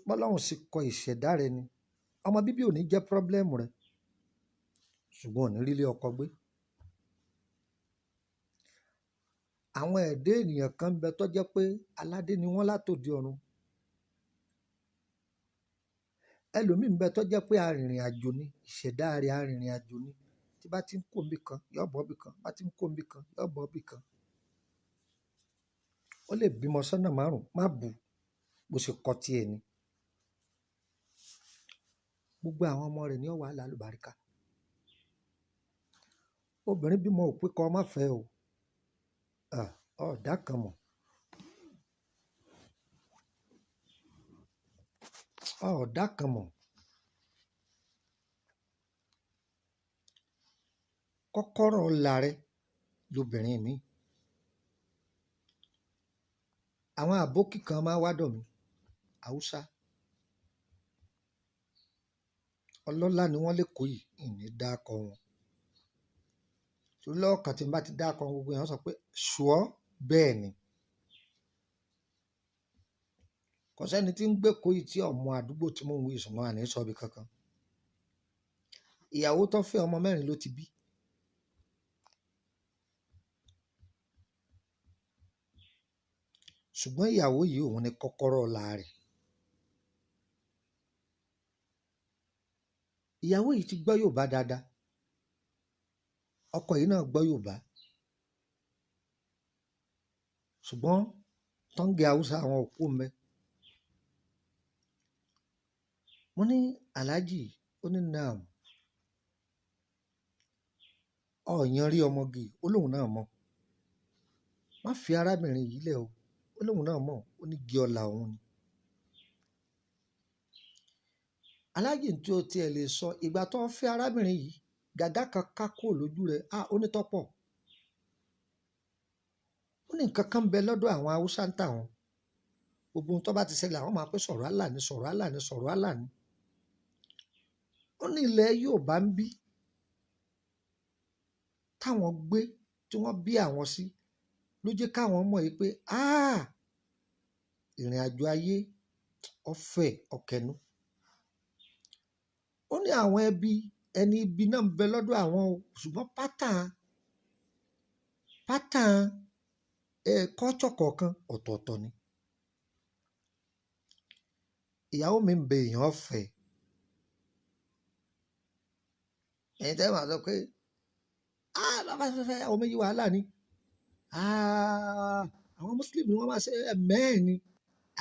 S1: bọ́lọ́run sì kọ ìṣẹ̀dá rẹ ni ọmọ bíbí ò ní jẹ́ pírọ́blẹ́mù rẹ ṣùgbọ́n ò ní rílé ọkọ gbé àwọn ẹ̀dá ènìyàn kan ń bẹ tó jẹ́ pé aládé ni wọ́n látòdì ọ̀run ẹlòmíì ń bẹ tó jẹ́ pé arìnrìn àjò ni ìṣẹ̀dá rẹ̀ arìnrìn àjò ni tí bá ti ń kó níbì kan yóò bọ́ níbì kan bá ti ń kó níbì kan yóò bọ́ níbì kan ó lè bímọ sọ́nà márùn má bù bó ṣe kọ tiẹ̀ ni gbogbo àwọn ọmọ rẹ̀ ní ọ̀wà lálùbáríkà obìnrin bímọ ò pé kọ́ má fẹ́ o ọ̀dà kan mọ̀ ọ̀dà kan mọ̀ kọ́kọ́rọ́ ọ̀la rẹ lobìnrin mi àwọn àbókì kan máa wádọ̀ mi haúsá ọlọ́lá ni wọ́n lè kó yìí ìní dákọ̀ wọn torí lọ́ọ̀kan tí n bá ti dákọ̀ wọn gbogbo èèyàn sọ pé ṣùọ́ bẹ́ẹ̀ ni kò sẹ́ni tí ń gbé kó yìí tí ọmọ àdúgbò tí mò ń wí ìsúnmọ́ àní sọ́bi kankan ìyàwó tó fẹ́ ọmọ 4 ló ti bí ṣùgbọ́n ìyàwó yìí òun ni kọ́kọ́rọ́ ọ̀la rẹ̀ ìyàwó yìí ti gbọ́ Yorùbá dáadáa ọkọ yìí náà gbọ́ Yorùbá ṣùgbọ́n tọ́ǹgì haúsá àwọn òkú mẹ́ mo ní aláàjì ó ní naam ọ̀yàn rí ọmọge ó lóun náà mọ̀ má fi arábìnrin yìí lẹ̀ o ó lóun náà mọ̀ ó ní gé ọ̀la òun ni aláàjì tí ó tiẹ̀ lè sọ ìgbà tó ń fẹ́ arábìnrin yìí gàgá kan ká kó lójú rẹ̀ ó ní tọ́pọ̀ ó ní nǹkan kan ń bẹ lọ́dọ̀ àwọn haúsá ń tà wọn gbogbo ohun tó bá ti ṣẹlẹ̀ àwọn máa pé sọ̀rọ̀ àlà ni sọ̀rọ̀ àlà ni sọ̀rọ̀ àlà ni ó ní ilẹ̀ Yorùbá ń bí táwọn gbé tí wọ́n bí àwọn sí ló jẹ́ káwọn mọ̀ yìí pé ìrìn àjò ayé ọ̀fẹ́ ọ̀kẹ́nu ó ní àwọn ẹni ibi náà ń bẹ lọ́dọ̀ àwọn ṣùgbọ́n pátán kọ́ọ̀tọ̀ kọ̀ọ̀kan ọ̀tọ̀ọ̀tọ̀ ni ìyàwó mi ń bẹ èèyàn ọ̀fẹ́ ẹ̀yin tẹ́ máa sọ pé bàbá fẹ́fẹ́ àwọn méjì wàhálà ni àwọn mùsùlùmí wọ́n máa ṣe mẹ́ẹ̀ni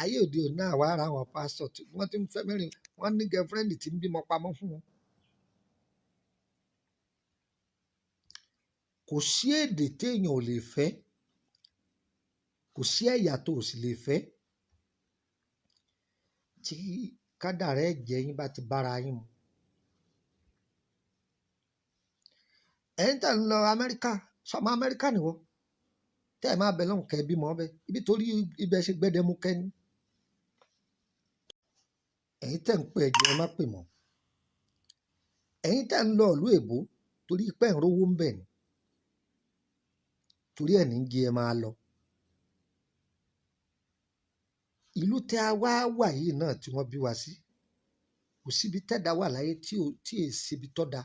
S1: ayé òde òní náà wàá ra àwọn pásítọ̀ tí wọ́n ti ń fẹ́ mẹ́rin wọ́n ní gẹ́fúrẹ́ǹdì tí ń bímọ pamọ́ fún wọn kò sí èdè téèyàn ò lè fẹ́, kò sí ẹ̀yà tó ò sì lè fẹ́ tí kádàrá ẹ̀jẹ̀ yín bá ti bára yín mu. ẹ̀yin tẹ̀ ń lọ Amẹ́ríkà, sọmọ Amẹ́ríkà nìwọ tẹ́ ẹ̀ máa bẹ̀ lọ́hùn kẹ́ bímọ ọbẹ̀ ibi torí ibẹ̀ ṣe gbẹ́dẹ́mú kẹ́ni. ẹ̀yin tẹ̀ ń pè ẹ̀jẹ̀ ẹ má pè mọ́. ẹ̀yin tẹ̀ ń lọ ìlú èbó torí pé ẹ̀ ń rówó ń bẹ̀ ni, torí ẹ̀ ní ń jẹ ẹ máa lọ. ìlú tẹ́ a wá wà yìí náà tí wọ́n bí wa sí, kò síbi tẹ́dá wà láyé tí è síbi tọ́ da.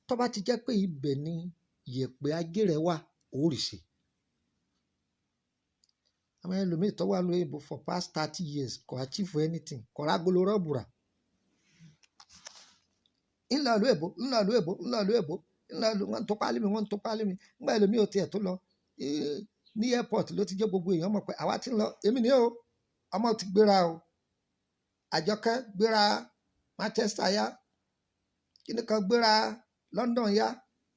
S1: tó bá ti jẹ́ pé ibẹ̀ ni ìyẹ̀pẹ̀ ajé rẹ̀ wà òórìṣe. àwọn ẹlòmíì tó wà lóyè ìbò for past 30 years kò achieve anything, kò rágolo rọ́bùrà. ńlọ ìlú èbó ńlọ ìlú èbó ńlọ ìlú èbó ńlọ ìlú wọn tó pálí mi wọn tó pálí mi. ńgbà ẹlòmíì ò tiẹ̀ tó lọ ní airport ló ti jẹ́ gbogbo èèyàn mọ̀ pé àwa ti ń lọ, èmi ni o ọmọ ti gbéra o, àjọkẹ́ gbéra Manchester yá, kíní kan gbéra London yá,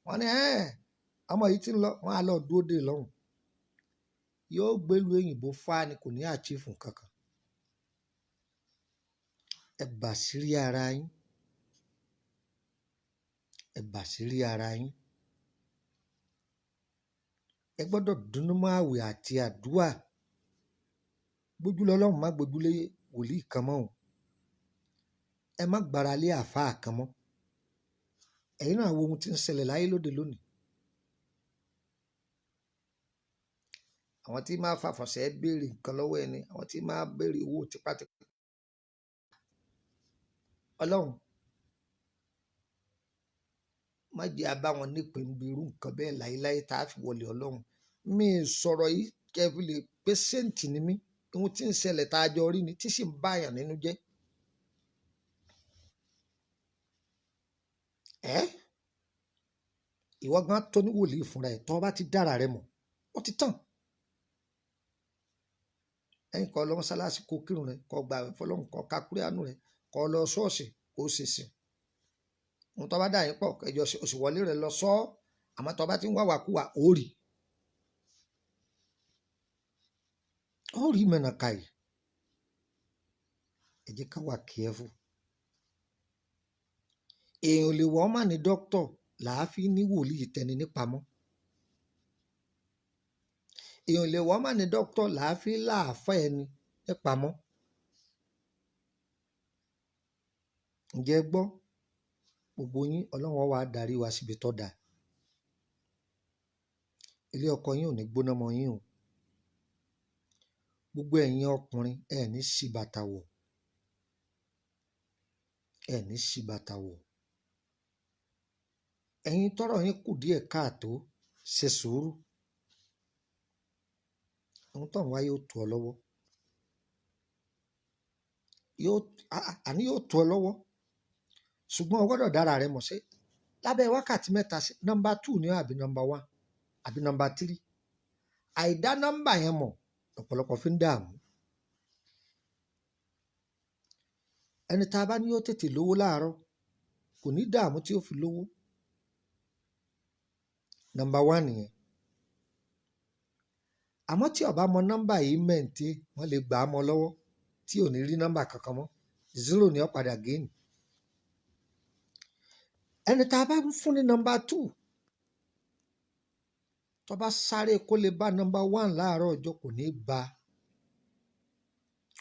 S1: wọn ní ọmọ yìí ti ń lọ, wọn á lọ dúró dè lọ́hùn. yóò gbélu òyìnbó fáá ni kò ní àchífù kankan. ẹ bà sírí ara yín, ẹ bà sírí ara yín. ẹ gbọ́dọ̀ dùnnú mọ́ àwẹ̀ àti àdúà. gbójúlé Ọlọ́run má gbójúlé wòlíì kan mọ́ o. ẹ má gbára lé àáfàá kan mọ́. ẹ̀yin náà wo ohun tí ń ṣẹlẹ̀ láyé lóde lónìí. àwọn tí máa fàfọ̀ṣẹ́ béèrè nǹkan lọ́wọ́ ẹni, àwọn tí máa béèrè owó tipátipá. Ọlọ́run má jẹ́ abá wọn nípìn bí irú nǹkan bẹ́ẹ̀ láéláé tá a fi wọlé Ọlọ́run. mi sọ̀rọ̀ yìí kẹfì lè pé sẹ́ǹtì ni mí, ohun tí ń ṣẹlẹ̀ tá a jọ rí ni tí sì ń báyàn nínú jẹ́. ìwọ gan tó ní wòlíì fúnra ẹ̀ tó bá ti dára rẹ mọ̀ ó ti tàn. ẹ̀yin kọ́ lọ mọ́sálásí kó kírun rẹ, kó gba àwẹ̀ fọ́lọ́run, kó ka kúrẹ́ánù rẹ, kó lọ ṣọ́ọ̀ṣì kó ṣe sìn. ohun tó bá dà yín pọ̀ kẹjọ oṣù wọlé rẹ lọ sọ, àmọ́ tó bá ti ń wá wàkúwà ó rí mẹ́nàkà yìí. ẹ jẹ́ ká wà careful. èèyàn lè wọ́n mà ní dókítọ̀ làáfi ní wòlíì tẹni nípamọ́. èèyàn lè wọ́n mà ní dókítọ̀ làáfi láàfà ẹni nípamọ́. ǹjẹ́ gbọ́ gbogbo yín Ọlọ́run wá darí wa síbi tó dáa. ilé ọkọ yín ò ní gbóná mọ́ yín o. gbogbo ẹ̀yin ọkùnrin ẹ ní sí bàtà wọ̀, ẹ ní sí bàtà wọ̀. ẹ̀yin tọ́rọ̀ yín kù díẹ̀ káàtó ṣe sùúrù. ohun tó ń wá yóò tó ọ lọ́wọ́, yóò tó ọ lọ́wọ́. ṣùgbọ́n o gbọ́dọ̀ dára rẹ mọ̀ sí lábẹ́ wákàtí mẹ́ta sí nọ́mbà 2 ní àbí nọ́mbà 1 àbí nọ́mbà 3. àìdá nọ́mbà yẹn mọ̀ ọ̀pọ̀lọpọ̀ fi ń dààmú. ẹni tá a bá ní yóò tètè lówó láàárọ̀ kò ní dààmú tí ó fi lówó. nọ́mbà 1 nìyẹn. àmọ́ tí o bá mọ nọ́mbà yìí mẹ́ǹtẹ́ wọ́n lè gbà á mọ́ lọ́wọ́ tí ò ní rí nọ́mbà kankan mọ́, 0 ni ó padà géènì. ẹni tá a bá ń fún ní nọ́mbà 2 tó bá sáré kó lè bá nọ́mbà 1 láàárọ̀ ọjọ́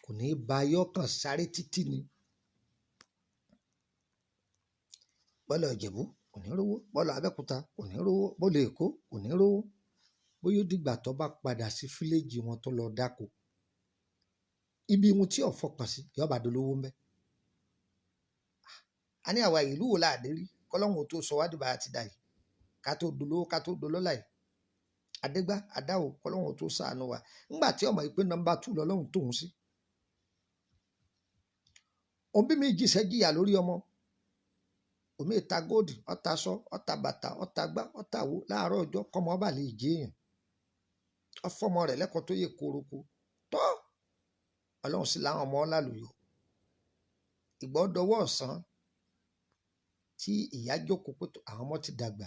S1: kò ní bá yọkàn sáré títí ni. bọ́lá Ìjẹ̀bú kò ní rówó, bọ́lá Abẹ́òkúta kò ní rówó, bọ́lá Èkó kò ní rówó. bóyá ó dìgbà tó bá padà sí fíléèjì wọn tó lọ dáko, ibi wọn tí ò fọkàn sí yọba dolówó ń bẹ. a ní àwa ìlú wo láàdé rí kọ́lọ́hún tó sọ wá dìbà àti dà yìí, ká tó dolówó ká tó dolọ́lá yìí. adégbá adáwò kọ́lọ́hún tó ṣàánú wa ńgbà tí ọmọ yìí pé nọ́mbà 2 lọ́lọ́hún tóun sí. òbí mi jìṣẹ́ jìyà lórí ọmọ. omi ìta góòdì, ọta sọ, ọta bàtà, ọta gbá, ọta wo láàárọ̀ ọjọ́ kọ́mọ ọba lè jẹ́ èèyàn. ọfọmọ rẹ̀ lẹ́kọ̀ọ́ tó yẹ kóroko tó Ọlọ́run sì láwọn ọmọ ọlálùyọ. ìgbọ́dọ̀wọ́ ọ̀sán tí ìyá jókòó pé àwọn ọmọ ti dàgbà,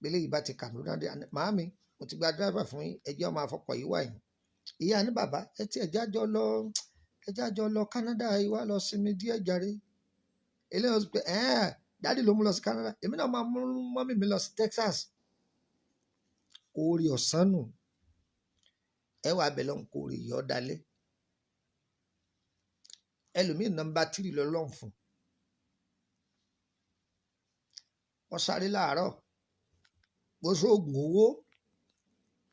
S1: bẹ́lẹ̀ yìí bá ti kà lóra dé màámi mo ti gba dírẹ́fà fún yín ẹjẹ́ ọmọ àfọkọ̀ yìí wà yín ìyá ní bàbá ẹ ti ẹjájọ lọ Canada yìí wá lọ sinmi díẹ̀ jàre eléyìí sọ pé dáàdì ló mú lọ sí Canada èmi náà máa mú mọ́mì mi lọ sí Texas orí ọ̀sán nù ẹ wà bẹ̀ lọ́n kó orí yọ̀ dalẹ̀ ẹlòmíì nọ́mbà 3 lọ́lọ́run fún wọ́n sáré láàárọ̀ bó sóògùn owó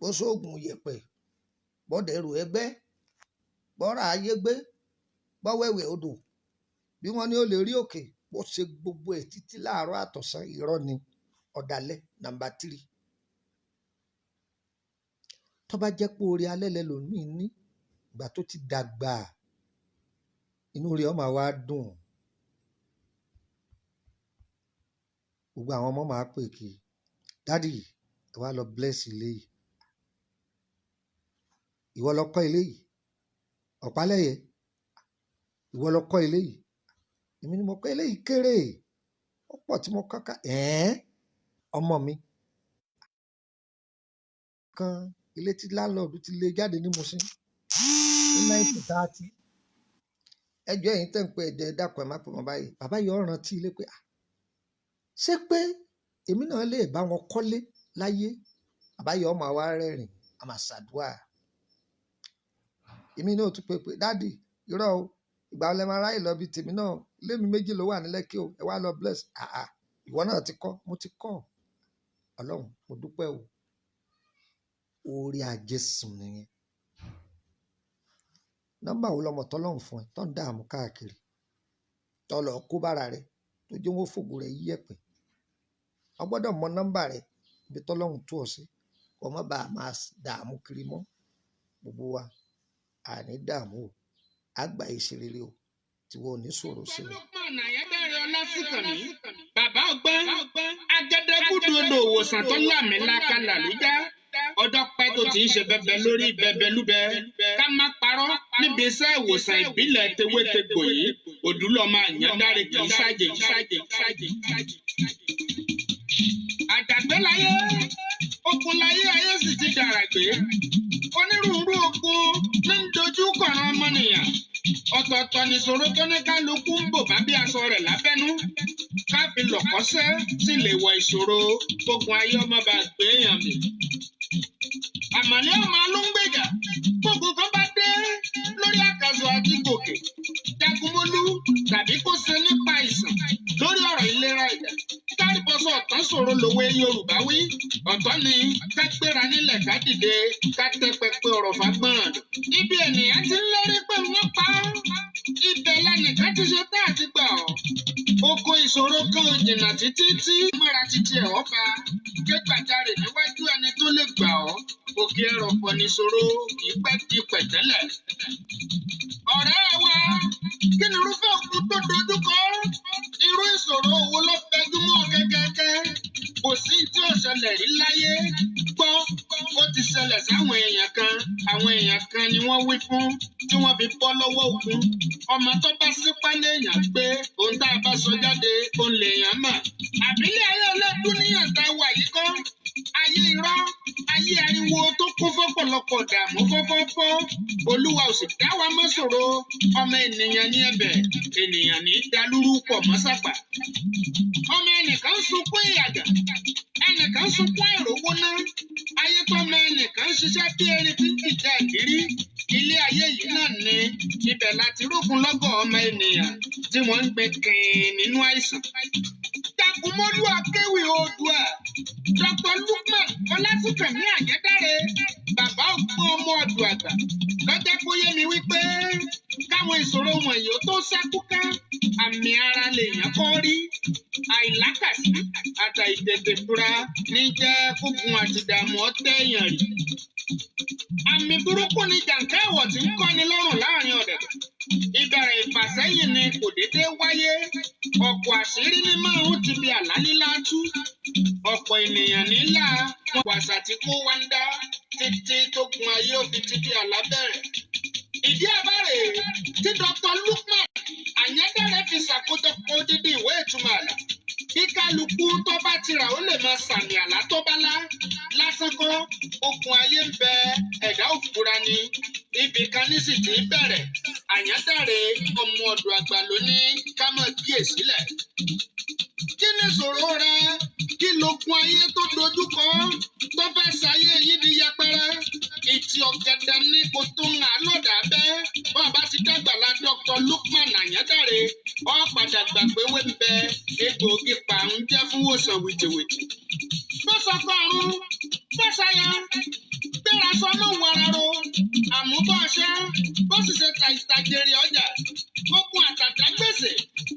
S1: bó sóògùn yẹ̀pẹ̀ bọ́dẹ̀rù ẹgbẹ́ bọ́ra ayé gbé bọ́wẹ́wẹ́ odò bí wọ́n ní ó lè rí òkè bó ṣe gbogbo ẹ̀ títí láàárọ̀ àtọ̀sán irọ́ ni ọ̀dàlẹ̀ nọ́mbà 3 tó bá jẹ́ pé orí alẹ́ lẹ lòmíì ní ìgbà tó ti dàgbà inú rẹ̀ ó máa wá dùn gbogbo àwọn ọmọ máa pè kí dádì ẹ wá lọ bless ilé yìí ìwọ lọ kọ́ ilé yìí ọ̀pálẹ̀yẹ ìwọ lọ kọ́ ilé yìí èmi ni mo kọ́ ilé yìí kéré ó pọ̀ tí mo kọ́ka ọmọ mi kan ilé tí láńlọ́ọ̀dù ti lé jáde ní Mùṣín ní 1930 ẹjọ́ ẹ̀yin tẹ̀ ń pẹ́ ẹ̀dẹ̀ dàpọ̀ ẹ̀ má pè mọ́ báyìí bàbá yìí ọ̀ràn tí ilé pé ṣé pé èmi náà lè bá wọn kọ́lé láyé bàbá yìí ọmọ àwa rẹ́rìn àmà ṣàdúrà èmi náà tún pé dáàdì irọ́ o ìgbà ọlẹ́ máa ráyè lọ bí tèmi náà ilé mi 2 ló wà ní Lẹ́kì o ẹ wá lọ bless ìwọ náà ti kọ́ mo ti kọ́ Ọlọ́run mo dúpẹ́ o orí àjẹsùn nìyẹn nọ́mbà wo lọmọ tọ́lọ́run fún ẹ tó ń dààmú káàkiri tó lọ kó bára rẹ tó jẹ́ wọ́n fògùn rẹ yíyẹ̀pẹ̀ o gbọ́dọ̀ mọ nọ́mbà rẹ ibi tọ́lọ́run tó ọ sí kó má bàa máa dààmú kiri mọ́ gbogbo wa àní dààmú o àgbà ìṣerere o tí wọn ò ní sọ̀rọ̀ sí o.
S2: bàbá ọgbọ́n agẹdẹgúdú odò òwòsàn tó lámìlaka làlújá ọjọ́ pẹ́ tó ti ń ṣe bẹbẹ lórí bẹbẹlúbẹ ká má parọ́ níbi iṣẹ́ ìwòsàn ìbílẹ̀ tewétegbò yìí òdúlọ́ máa yàn dáre kì í ṣàjèjì. àjàgbé láyé ogun láyé ayé sì ti dàrà gbé onírúurú ogun ní ń dojú kọ̀ràn ọmọnìyàn ọ̀tọ̀ọ̀tọ̀ nìṣòro tó ní kálukú ń bò bá bí aṣọ rẹ̀ lábẹ́nú káfí lọ̀kọ́sẹ́ sì lè wọ ìṣòro gbógun ayé ọmọ bá gbé èèyàn mi. àmàlí ọmọ alóńgbèjà gbogbo kan bá dé lórí àkàzọ àti gòkè jagunmólú tàbí kó ṣe nípa ìsàn lórí ọ̀rọ̀ ìlera ẹ̀dá kárìbọ̀sọ̀ ọ̀tán ṣòro lòwe Yorùbá wí ọ̀tọ̀ ni ká gbéra nílẹ̀ ká dìde ká tẹ́ pẹpẹ ọ̀rọ̀ fagbọ́n ibi ènìyàn ti ń lérí pé wọ́n pa ibẹ̀ lẹ́nìkan ti ṣe tá àti gbà ọ́ oko ìṣòro kan ò jìnnà títí tí mọ́ra títí ẹ̀ ọ́ bá ké gbàjarè níwájú ẹni tó lè gbà ọ́ òkè ẹ̀rọ pọ̀ níṣòro kì í pẹ́ di pẹ̀tẹ́lẹ̀. ọ̀rẹ́ wa kí ni irúfẹ́ ogun tó dojú kọ irú ìṣòro wo ló fẹjúmọ́ kẹ́kẹ́kẹ́ kò sí tí ó ṣẹlẹ̀ rí láyé gbọ́ ó ti ṣẹlẹ̀ sáwọn èèyàn kan ni wọ́n wí fún tí wọ́n fi bọ́ lọ́wọ́ ogun ọmọ tó bá sípá léèyàn pé ohun tá a bá sọ jáde òun lèèyàn mọ̀ àbílẹ̀ ayé ọlẹ́dún níyàn tá a wà yìí kọ́ ayé irọ́ ayé ariwo tó kún fọ́pọ̀lọpọ̀ dààmú fọ́fọ́fọ́ olúwa ò sì dá wa mọ́ ṣòro ọmọ ènìyàn ní ẹ̀bẹ̀ ènìyàn ní dalúrú pọ̀ mọ́ sápà ọmọ ẹnìkan sunkún ìyàgà ẹnìkan sunkún àìrówó ná ayé tó mọ ẹnìkan ṣiṣẹ́ bí erin tí ń jìjà ìrírí ilé ayé yìí náà ní ibẹ̀ láti rógun lọ́gọ̀ ọmọ ènìyàn tí wọ́n ń gbé kìn nínú àìsàn. jagunmólú akéwì oòdùà Dr. Lukman Ọlásùnkànmí Àyẹ́dáre bàbá ògbó ọmọ ọ̀dùn àgbà lọ́jọ́ kó yé mi wípé káwọn ìṣòro wọ̀nyí ó tó ṣàkúká àmì ara lèèyàn kọ́ rí àìlákàsí àtàìtètè fura ní jẹ́ kógun àti ìdààmú ọ̀tẹ̀ èèyàn rí. àmì burúkú ni jàǹkà ẹ̀wọ̀ tí ń kọ́ni lọ́rùn láàrin ọ̀dẹ̀dẹ̀ ìbẹ̀rẹ̀ ìfàsẹ́yìn ni kò déédéé wáyé ọ̀pọ̀ àṣírí ní márùn ti bí àlá lílá tú ọ̀pọ̀ ènìyàn nílà wọn wàṣà tí kò wá ń dá títí tó gun ayé òbí títí àlá bẹ̀rẹ̀. ìdí àbárè tí Dr. Lukman Àyẹ́dáre fi ṣàkójọpọ̀ odidi ìwé ìtumọ̀ àlá kíkà kálukú tó bá ti rà ó lè máa sàmì àlá tó bá lá lásán kọ́ ogun ayé ń bẹ ẹ̀dá òfurá ni ibì kan ní sì ti bẹ̀rẹ̀ àyándàre ọmọ ọ̀dọ̀ àgbà ló ní ká máa kíyèsílẹ̀. Kí ni ìṣòro rẹ? Kí lógun ayé tó dojúkọ tó fẹ́ ṣayé yìí di yẹpẹrẹ? Ìtì ọ̀gẹ̀dẹ̀ ní kò tó ń hàn lọ́dà bẹ́ẹ̀. Bọ́n bá ti dàgbàlá Dr. Lukman Àyándàre, ó padà gbàgbé wé ń bẹ egbòogi pàrún jẹ́ fún wòsàn wìtìwìtì. Bó sọkọ ọ̀run, bó ṣaya, gbéra sọmọ wàràrò, àmúbọ̀ ọṣẹ́, bó sì ṣe ta ìtàjèrè ọjà, gbógun àtàtà gbèsè,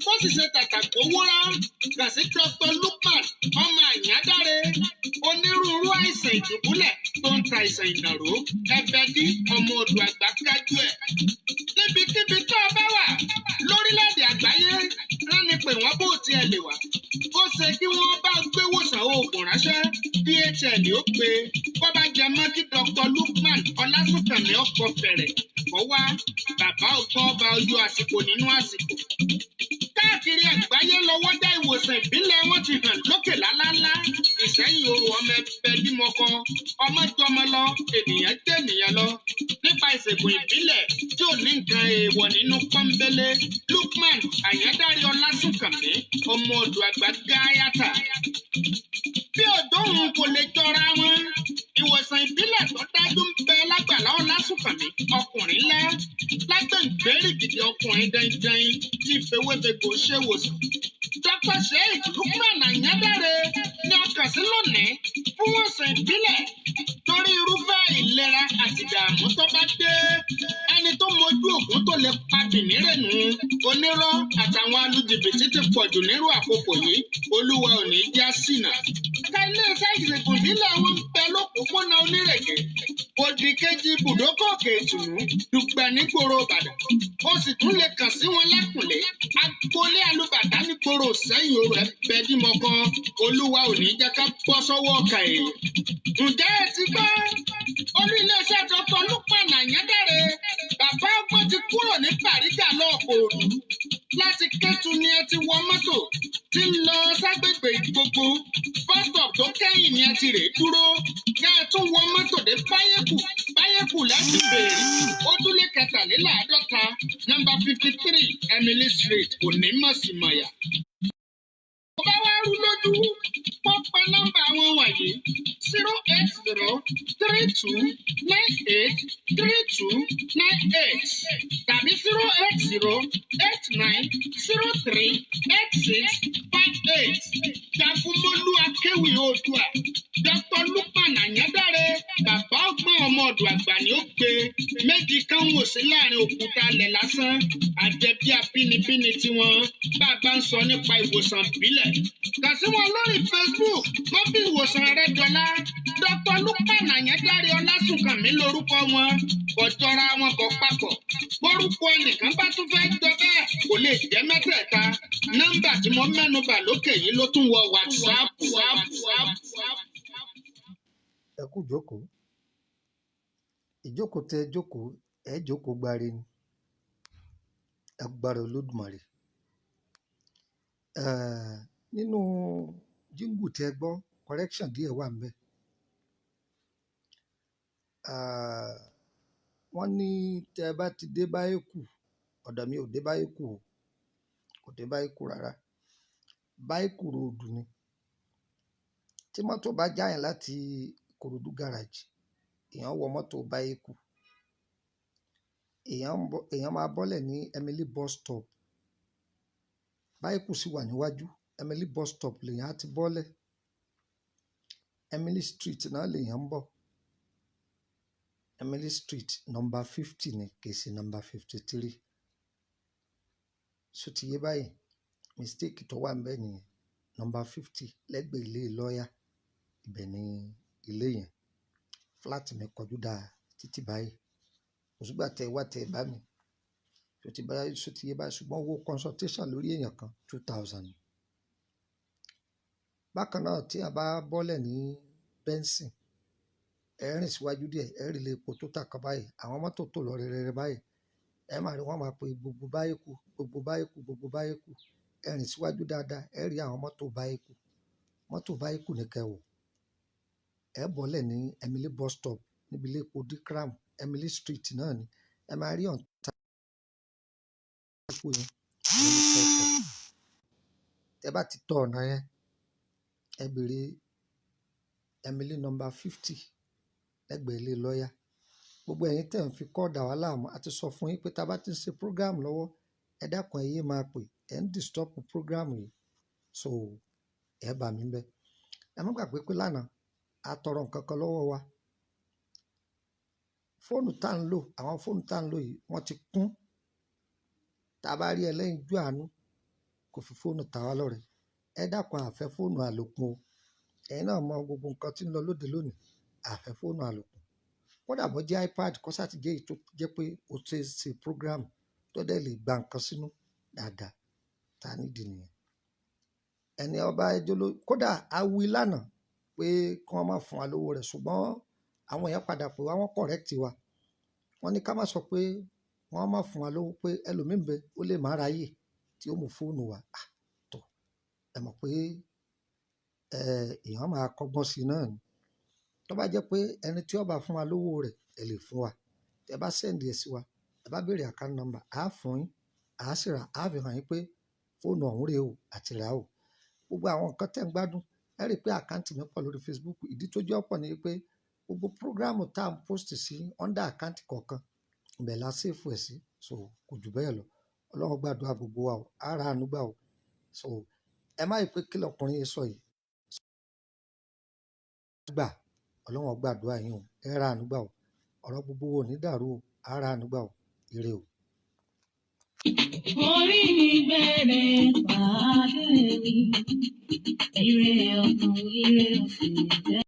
S2: bó sì ṣe tàtà gbówórá, kà sí Dr. Lukman ọmọ Àyándàre, onírúurú àìsàn ìdùbúlẹ̀ tó ń ta àìsàn ìnàró, ẹ̀bẹ̀ dí ọmọ odò àgbà kájú ẹ̀. Níbikíbi tó o bá wà lórílẹ̀‐èdè àgbáyé, rán ni pé wọ́n bó tiẹ̀ lè wà. Ó ṣe kí wọ́n bá gbé wòsàn oògùn ránṣẹ́, DHL ó pe bó bá jẹ mọ́ kí Dr. Lukman Ọlásùnkànmí ọkọ̀ fẹ̀rẹ̀ kọ́ wá bàbá ọgbọ́n ọba ojú àsìkò nínú àsìkò. Káàkiri àgbáyé lọ́wọ́ dá ìwòsàn ìbílẹ̀ wọn ti hàn lókè lálálá. Ìṣẹ́yìn oru ọmọ ẹgbẹ́ bímọ kan, ọmọ jọmọ lọ, ènìyàn jẹ́ ènìyàn lọ. Nípa ìṣègùn ìbílẹ̀ tí ò ní nǹkan èèwọ̀ nínú pọ́nbélé, Lukman Àyándàre Ọlásùnkànmí ọmọ odò àgbà gáyàtà. Bí òdòhùn kò lè jọra wọn, ìwòsàn ìbílẹ̀ tó dájú ń bẹ lágbàlá Ọlásùnkànmí ọkùnrin ńlá lágbègbèrè gidi ọkùnrin dandan tí fewébego ṣe wòsàn. Dr. Sheikh Lukman Àyándàre ní ọkàn sí lónìí fún wòsàn ìbílẹ̀ torí irúfẹ́ ìlera àti ìdààmú tó bá dé. Ẹni tó mojú ògùn tó lè pa bìnírènù onírọ́ àtàwọn alùjìbìtì ti pọ̀jù nírú àkókò yìí, olúwa ò ní já sínà. Ẹ̀ka ilé-iṣẹ́ ìṣègùn ìbílẹ̀ wọn ń bẹ lópòópónà Onírèké, òdì kejì ibùdókọ̀ Òkè Ìtùnú, Dùgbẹ̀ nígboro Ìbàdàn. Ó sì tún lè kàn sí wọn lákùnlé, agboolé alùbàdàn nígboro Ìṣẹ́yìn Orò ẹ̀bẹ̀ dímọ kan, olúwa ò ní jẹ́ ká bọ́ sọ́wọ́ ọ̀kà èèyàn. Ǹjẹ́ ẹ ti gbọ́? Olú iléeṣẹ́ Dr. Lukman Àyándàre, bàbá ọgbọ́n ti kúrò ní Bàrígà lọ́ọ̀kọ̀ọ̀dù. Láti Kétu ni ẹ ti wọ mọ́tò tí ń lọ ságbègbè gbogbo. Bus stop tó kẹ́yìn ni ẹ ti rè dúró. Kẹ́ ẹ tún wọ mọ́tò dé Báyẹ̀kù láti bèèrè. Ojúlé kẹtàléláàádọ́ta, nọ́mbà 53 Emily Street, Onímọ̀símọ̀yà. Tó bá wá rú lójú, wọ́n pe nọ́mbà wọn wọ̀nyí 08032983298 tàbí 08089038658. Jagunmólú Akéwì Oòduà, Dr. Lukman Àyándàre, bàbá ọgbọ́n ọmọ ọ̀dọ̀ àgbà ni ó gbé. Méjì kan wò sí láàrin òkúta alẹ̀ lásán, àjẹbí abínibíni tiwọn. Bàbá ń sọ nípa ìwòsàn ìbílẹ̀. Kàn sí wọn lórí Facebook, wọ́n fi ìwòsàn rẹ̀ dọ́là. Dr. Lukman Àyándàre Ọlásùnkànmí lórúkọ wọn, kò jọra wọn kò papọ̀. Bórúkọ ẹnìkan bá tún fẹ́ jọ bẹ́ẹ̀ kò lè jẹ́ mẹ́tẹ̀ẹ̀ta. Nọ́mbà tí mo mẹ́nubà lókè yìí ló tún wọ WhatsApp.
S1: Ẹ kú jókòó. Ìjókòó tẹ jókòó, ẹ jókòó gbáre ni. Agbára Olódùmarè. Nínú jíngù tẹ gbọ́, correction díẹ̀ wà ńbẹ̀. Wọ́n ní tẹ bá ti dé Báyẹ̀kù, ọ̀dọ̀ mi ò dé Báyẹ̀kù o, kò dé Báyẹ̀kù rárá. Báyẹ̀kù ròdù ni. Tí mọ́tò bá jáyàn láti Ìkòròdú garage, èèyàn wọ mọ́tò Báyẹ̀kù. Èèyàn máa bọ́lẹ̀ ní Emily bus stop. Báyẹ̀kù sì wà níwájú. Emily bus stop lèèyàn á ti bọ́lẹ̀. Emily street náà lèèyàn ń bọ̀. Emily street nọ́mbà 50 ni, kì í ṣe nọ́mbà 53. So ti yé báyìí, mistake tó wà ńbẹ̀ nìyẹn. Nọ́mbà 50 lẹ́gbẹ̀ẹ́ ilé lọ́ọ̀yà, ibẹ̀ ni ilé yẹn. Flat mi kọjú dáa títí báyìí. Òṣùgbà tẹ wá tẹ bá mi. So ti yé báyìí, ṣùgbọ́n owó consultation lórí èèyàn kan 2000. Bákan náà tí a bá bọ́lẹ̀ ní Benson, ẹ rìn síwájú díẹ̀, ẹ rí ilé epo tó tà kan báyìí. Àwọn mọ́tò tó lọ rẹ́rẹ́rẹ́ báyìí. Ẹ máa rí wọ́n máa pe gbogbo Báyẹ̀kù. Ẹ rìn síwájú dáadáa, ẹ rí àwọn mọ́tò Báyẹ̀kù. mọ́tò báyìí kù ní kẹwò ẹ bọ́lẹ̀ ní Emily bus stop níbi ilé epo dikram Emily street náà ni ẹ máa rí ọ̀tá epo yẹn lórí kẹ́kọ̀ọ́ tẹ bá ti tọ ọ̀nà yẹn ẹ béèrè Emily number 50 lẹ́gbẹ̀ẹ́ ilé lọ́ọ̀yà gbogbo ẹ̀yin tẹ̀ ń fi kọ́ dà wá láàmú àti sọ fún yín pé tá a bá ti ń ṣe program lọ́wọ́ ẹ dákun ẹ yé máa pè ẹ ń disturb program yìí so ẹ bà mí bẹ́ẹ̀ ẹ má gbàgbé pé lánàá a tọrọ nǹkan kan lọ́wọ́ wa fóònù tá à ń lò àwọn fóònù tá à ń lò yìí wọ́n ti kún tá a bá rí ẹlẹ́yinjú àánú kò fi fóònù tà wá lọ́rẹ ẹ dákun àfẹ́ fóònù àlòkùn o ẹ̀yin náà mọ gbogbo nǹkan tí ń lọ lóde lónìí àfẹ́ fóònù àlòkùn kódà bó jẹ́ ipad kó sáti jẹ́ èyí tó jẹ́ pé o ti ṣe program tó dẹ̀ lè gba nǹkan sínú dáadáa tá a nídìí nìyẹn ẹni ọba ẹjọ́ ló kódà awi lánàá pé kí wọ́n má fún wa lówó rẹ̀ ṣùgbọ́n àwọn èèyàn padà pé wọ́n correct wa wọ́n ní ká má sọ pé wọ́n má fún wa lówó pé ẹlòmíín bẹ ó lè má ráyè tí ó mú fóònù wa tó ẹ mọ̀ pé èèyàn máa kọ́gbọ́n sí i náà ni tó bá jẹ́ pé ẹni tí ó bá fún wa lówó rẹ̀ ẹ lè fún wa tẹ bá sẹ́ndì ẹ̀ sí wa ẹ bá béèrè account number á fún yín á sì rà á fi hàn yín pé fóònù ọ̀hún rèé o àti rà o gbogbo àwọn nǹkan tẹ̀ ń gbádùn ẹ rí i pé àkáǹtì mi pọ̀ lórí Facebook ìdí tó jẹ́ ọ̀pọ̀ ni pé gbogbo prógráàmù tá à ń post sí under àkáǹtì kọ̀ọ̀kan ibẹ̀ la sèfù ẹ̀ sí so kò jù bẹ́ẹ̀ lọ ọlọ́run gbàdúrà gbogbo wa o ara àánú gbà o so ẹ má yí pé kí lọkùnrin yìí sọ yìí gbà ọlọ́run gbàdúrà yín o ẹ ra àánú gbà o ọ̀rọ̀ gbogbo wo ní dàrú o ara àánú gbà o ire o.
S3: Orí mi bẹ̀rẹ̀ pàdé mi, ire ọ̀tún ire òsì jẹ́.